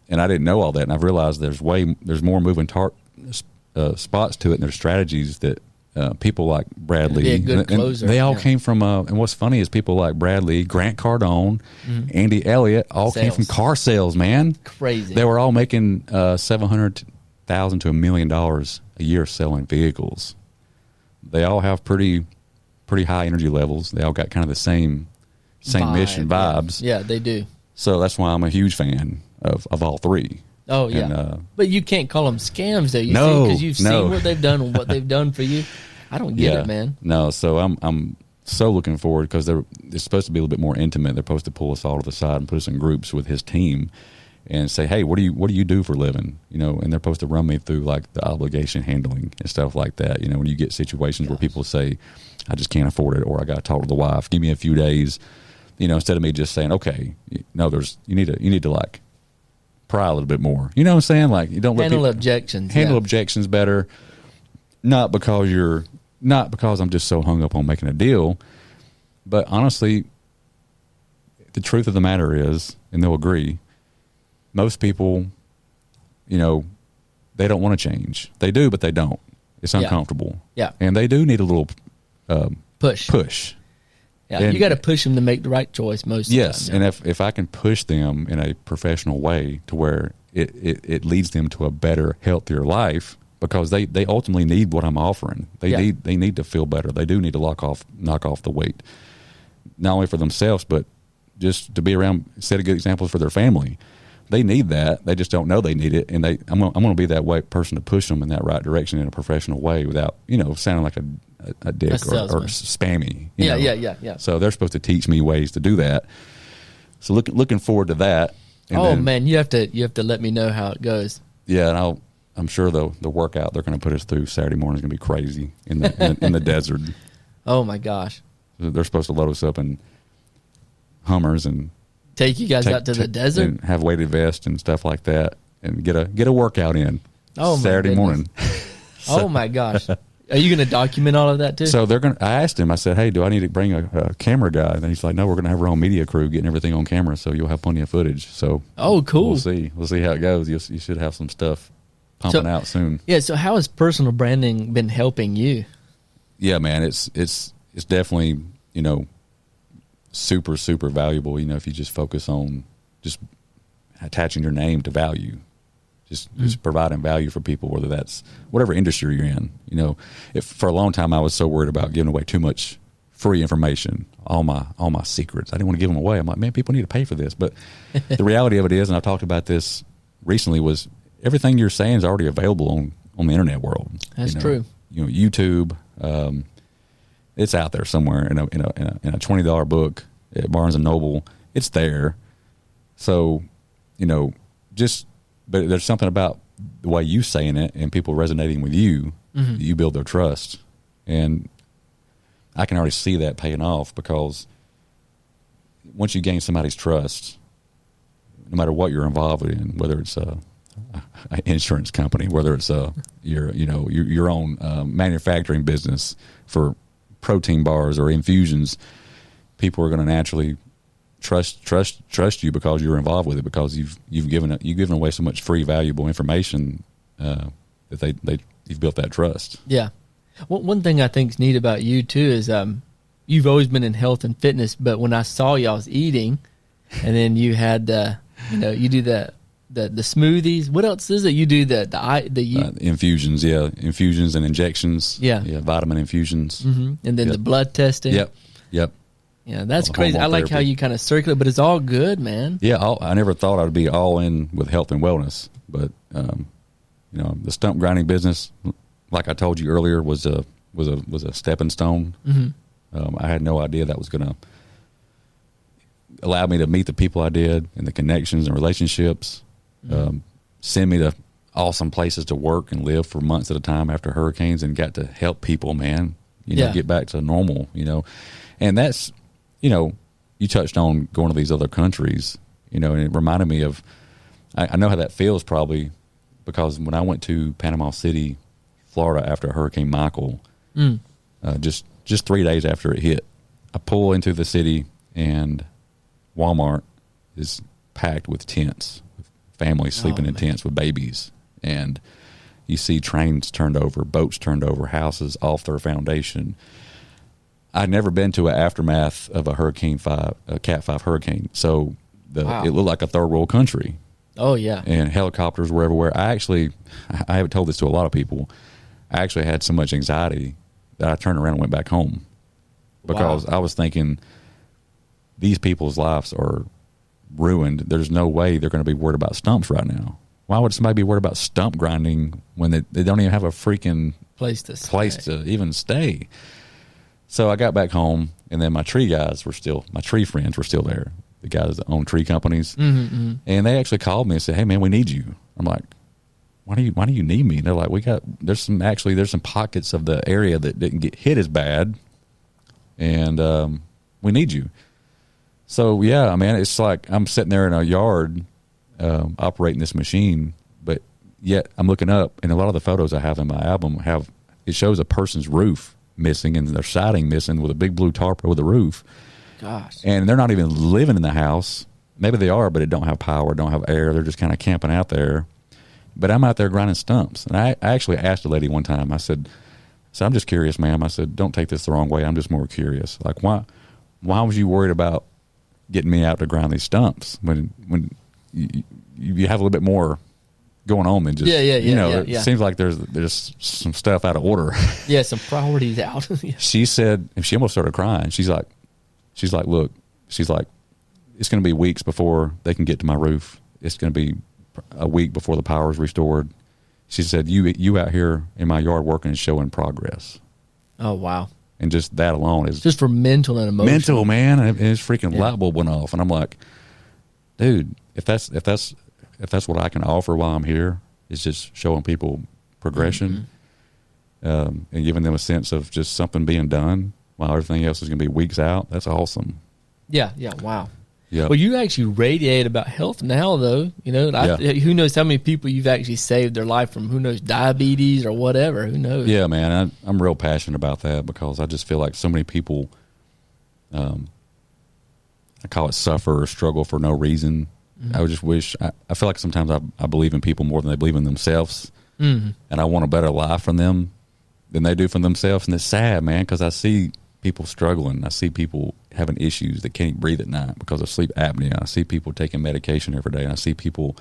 And I didn't know all that, and I've realized there's more moving spots to it, and there's strategies that people like Bradley, be a good closer. They all came from. And what's funny is people like Bradley, Grant Cardone, Andy Elliott, all came from car sales. Man, crazy. They were all making $700,000 to $1 million a year selling vehicles. They all have pretty high energy levels. They all got kind of the same mission vibes. Yeah, they do. So that's why I'm a huge fan of all three. Oh, yeah. And, but you can't call them scams, though. Because you've seen what they've done and what they've done for you. I don't get it, man. No, so I'm so looking forward, because it's supposed to be a little bit more intimate. They're supposed to pull us all to the side and put us in groups with his team and say, "Hey, what do you do for a living?" And they're supposed to run me through like the obligation handling and stuff like that. When you get situations where people say, "I just can't afford it," or "I got to talk to the wife, give me a few days," instead of me just saying, "Okay, no, you need to like pry a little bit more." You know what I'm saying? Like, you don't handle objections. Handle objections better. Not because I'm just so hung up on making a deal, but honestly, the truth of the matter is, and they'll agree, most people, they don't want to change. They do, but they don't. It's uncomfortable. Yeah. And they do need a little push. Yeah, and you got to push them to make the right choice most of the time. Yes, and if I can push them in a professional way to where it leads them to a better, healthier life, because they ultimately need what I'm offering. They need to feel better. They do need to knock off the weight, not only for themselves, but just to be around, set a good examples for their family. They need that. They just don't know they need it, and I'm going to be that person to push them in that right direction in a professional way without sounding like a dick or spammy. Yeah. So they're supposed to teach me ways to do that. So looking forward to that. And man, you have to let me know how it goes. Yeah, and I'm sure the workout they're going to put us through Saturday morning is going to be crazy in the desert. Oh my gosh! They're supposed to load us up in Hummers and take you guys out to the desert and have weighted vests and stuff like that, and get a workout in. Saturday morning. Oh my gosh! Are you going to document all of that too? So I asked him. I said, "Hey, do I need to bring a camera guy?" And he's like, "No, we're going to have our own media crew getting everything on camera, so you'll have plenty of footage." So, cool. We'll see how it goes. You should have some stuff pumping out soon. Yeah. So, how has personal branding been helping you? Yeah, man, it's definitely super, super valuable. If you just focus on just attaching your name to value. Just providing value for people, whether that's whatever industry you're in. If for a long time I was so worried about giving away too much free information, all my secrets. I didn't want to give them away. I'm like, man, people need to pay for this. But the reality of it is, and I talked about this recently, was everything you're saying is already available on the internet world. That's true. YouTube, it's out there somewhere in a $20 book at Barnes and Noble. It's there. So, but there's something about the way you saying it and people resonating with you. Mm-hmm. You build their trust, and I can already see that paying off, because once you gain somebody's trust, no matter what you're involved in, whether it's an insurance company, whether it's your own manufacturing business for protein bars or infusions, people are going to naturally trust you because you're involved with it, because you've given away so much free, valuable information that you've built that trust. Yeah. One thing I think is neat about you too is you've always been in health and fitness, but when I saw y'all's eating, and then you had you do the smoothies. What else is it? You do the infusions, infusions and injections. Yeah, vitamin infusions, and then the blood testing. Yep. Yeah, that's crazy. I like how you kind of circle it, but it's all good, man. Yeah, I never thought I'd be all in with health and wellness, but the stump grinding business, like I told you earlier, was a stepping stone. Mm-hmm. I had no idea that was going to allow me to meet the people I did, and the connections and relationships, send me to awesome places to work and live for months at a time after hurricanes, and got to help people, man, get back to normal, and that's, you touched on going to these other countries, and it reminded me of, I know how that feels probably, because when I went to Panama City, Florida, after Hurricane Michael, just 3 days after it hit, I pull into the city, and Walmart is packed with tents, with families sleeping in tents with babies, and you see trains turned over, boats turned over, houses off their foundation. I'd never been to an aftermath of a Cat 5 hurricane, so it looked like a third world country. Oh yeah, and helicopters were everywhere. I haven't told this to a lot of people. I actually had so much anxiety that I turned around and went back home, because I was thinking, these people's lives are ruined. There's no way they're going to be worried about stumps right now. Why would somebody be worried about stump grinding when they don't even have a freaking place to even stay? So I got back home, and then my tree friends were still there, the guys that own tree companies. Mm-hmm. And they actually called me and said, "Hey man, we need you." I'm like, why do you need me? And they're like, there's some pockets of the area that didn't get hit as bad, and we need you. So yeah, man, it's like I'm sitting there in a yard operating this machine, but yet I'm looking up, and a lot of the photos I have in my album it shows a person's roof missing and their siding missing with a big blue tarp over the roof. Gosh. And they're not even living in the house. Maybe they are, but it don't have power, don't have air. They're just kind of camping out there. but I'm out there grinding stumps. And I actually asked a lady one time, I said, so I'm just curious, ma'am. I said, don't take this the wrong way. I'm just more curious. Like, why was you worried about getting me out to grind these stumps when you have a little bit more going on than just, it seems like there's some stuff out of order. Yeah, some priorities out. She said, and she almost started crying. She's like, look, it's going to be weeks before they can get to my roof. It's going to be a week before the power is restored. She said, you out here in my yard working and showing progress. Oh, wow. And just that alone is just for mental and emotional. Mental, man. And his freaking light bulb went off. And I'm like, dude, if that's what I can offer while I'm here, is just showing people progression, and giving them a sense of just something being done while everything else is going to be weeks out. That's awesome. Yeah. Wow. Yeah. Well, you actually radiate about health now, though. Who knows how many people you've actually saved their life from, who knows, diabetes or whatever. Who knows? Yeah, man. I'm real passionate about that because I just feel like so many people, I call it suffer or struggle for no reason. I would just wish, I feel like sometimes I believe in people more than they believe in themselves. And I want a better life from them than they do for themselves. And it's sad, man, because I see people struggling. I see people having issues that can't breathe at night because of sleep apnea. I see people taking medication every day. And I see people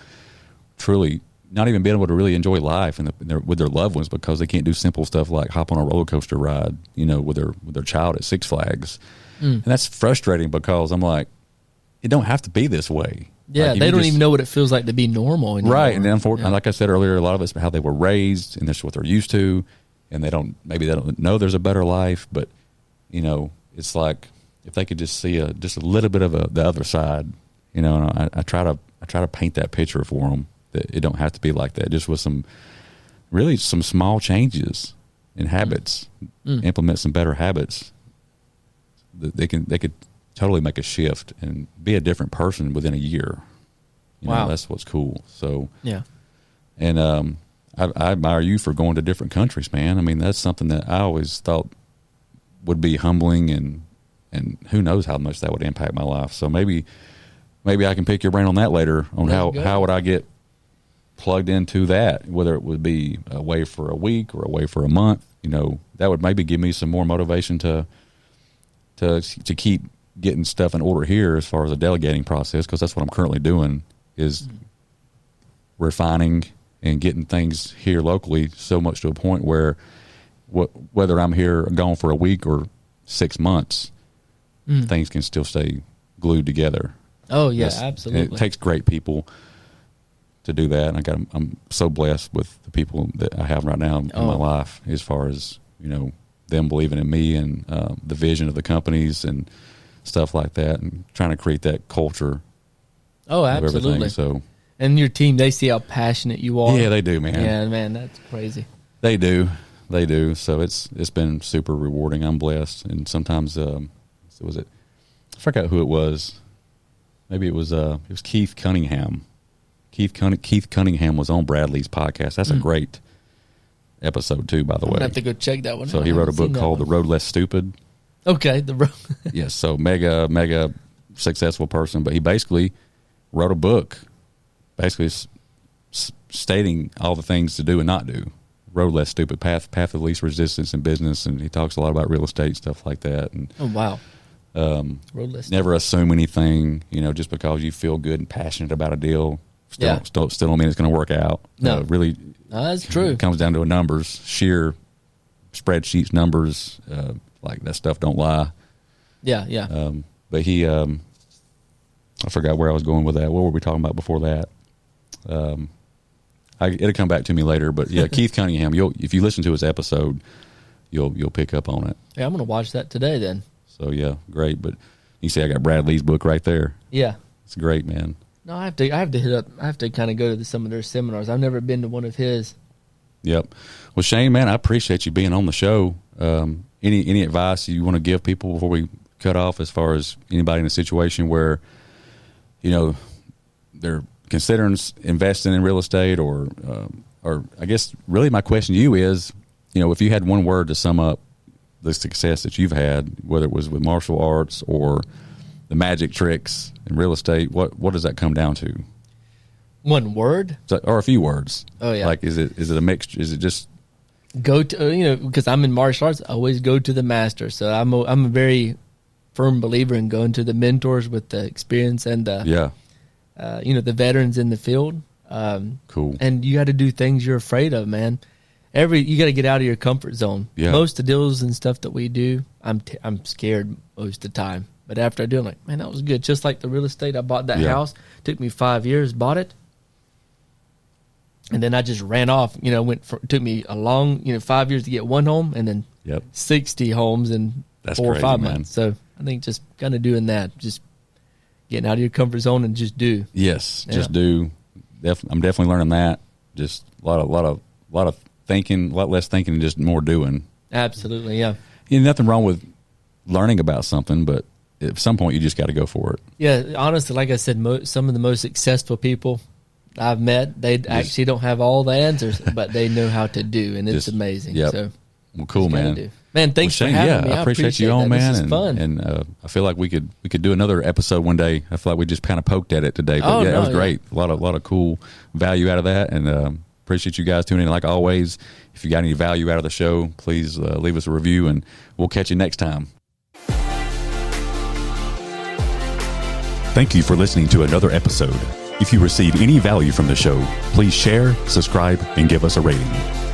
truly not even being able to really enjoy life with their loved ones because they can't do simple stuff like hop on a roller coaster ride, with their child at Six Flags. And that's frustrating because I'm like, it don't have to be this way. Yeah, they don't even know what it feels like to be normal anymore. Right, and unfortunately, like I said earlier, a lot of it's how they were raised, and that's what they're used to, and they don't know there's a better life. But it's like if they could just see just a little bit of the other side, and I try to paint that picture for them that it don't have to be like that. Just with some small changes in habits, implement some better habits. They could totally make a shift and be a different person within a year. Wow. That's what's cool. So, yeah. And I admire you for going to different countries, man. I mean, that's something that I always thought would be humbling and who knows how much that would impact my life. So maybe I can pick your brain on that later on how would I get plugged into that, whether it would be away for a week or away for a month. That would maybe give me some more motivation to keep getting stuff in order here as far as the delegating process, because that's what I'm currently doing is refining and getting things here locally so much to a point where whether I'm here gone for a week or 6 months, things can still stay glued together. Oh yeah, absolutely. And it takes great people to do that. And I'm so blessed with the people that I have right now in my life, as far as them believing in me and the vision of the companies and stuff like that, and trying to create that culture. Oh, absolutely. So, and your team, they see how passionate you are. Yeah, they do, man. Yeah, man, that's crazy. They do. So it's been super rewarding. I'm blessed. And sometimes, was it? I forgot who it was. Maybe it was Keith Cunningham. Keith Cunningham was on Bradley's podcast. That's a great episode too, by the way. I have to go check that one. So he wrote a book called The Road Less Stupid. Okay, the road. Yes, so mega successful person, but he basically wrote a book, basically stating all the things to do and not do. Road Less Stupid, path of least resistance in business, and he talks a lot about real estate, stuff like that. And oh wow. Road Less never assume anything, just because you feel good and passionate about a deal. Still don't mean it's going to work out. No, really, that's true. It comes down to numbers, sheer spreadsheets, numbers. Like that stuff don't lie. Yeah. But he, I forgot where I was going with that. What were we talking about before that? It'll come back to me later. But yeah, Keith Cunningham. If you listen to his episode, you'll pick up on it. Yeah, I'm going to watch that today then. So yeah, great. But you see, I got Bradley's book right there. Yeah, it's great, man. No, I have to hit up. I have to kind of go to some of their seminars. I've never been to one of his. Yep. Well, Shane, man, I appreciate you being on the show. Any advice you want to give people before we cut off, as far as anybody in a situation where, they're considering investing in real estate, or I guess really my question to you is, if you had one word to sum up the success that you've had, whether it was with martial arts or the magic tricks in real estate, what does that come down to? One word? So, or a few words. Oh, yeah. Like, is it a mixture? Is it just... Go to, because I'm in martial arts, I always go to the master. So I'm a very firm believer in going to the mentors with the experience and the veterans in the field. Cool. And you got to do things you're afraid of, man. You got to get out of your comfort zone. Yeah. Most of the deals and stuff that we do, I'm scared most of the time. But after I do, I'm like, man, that was good. Just like the real estate, I bought that house. Took me 5 years, bought it. And then I just ran off, took me a long, 5 years to get one home and then 60 homes in 4 or 5 months. So I think just kind of doing that, just getting out of your comfort zone and just do. Yes, just do. I'm definitely learning that. Just a lot of thinking, a lot less thinking and just more doing. Absolutely, yeah. Nothing wrong with learning about something, but at some point you just got to go for it. Yeah, honestly, like I said, some of the most successful people I've met, they actually don't have all the answers, but they know how to do, and it's amazing. Yep. So, well, cool, man. Man, thanks for having me. I appreciate you on, that. man. This is fun. And I feel like we could do another episode one day. I feel like we just kind of poked at it today, but it was great. A lot of cool value out of that, and appreciate you guys tuning in. Like always, if you got any value out of the show, please leave us a review, and we'll catch you next time. Thank you for listening to another episode. If you receive any value from the show, please share, subscribe, and give us a rating.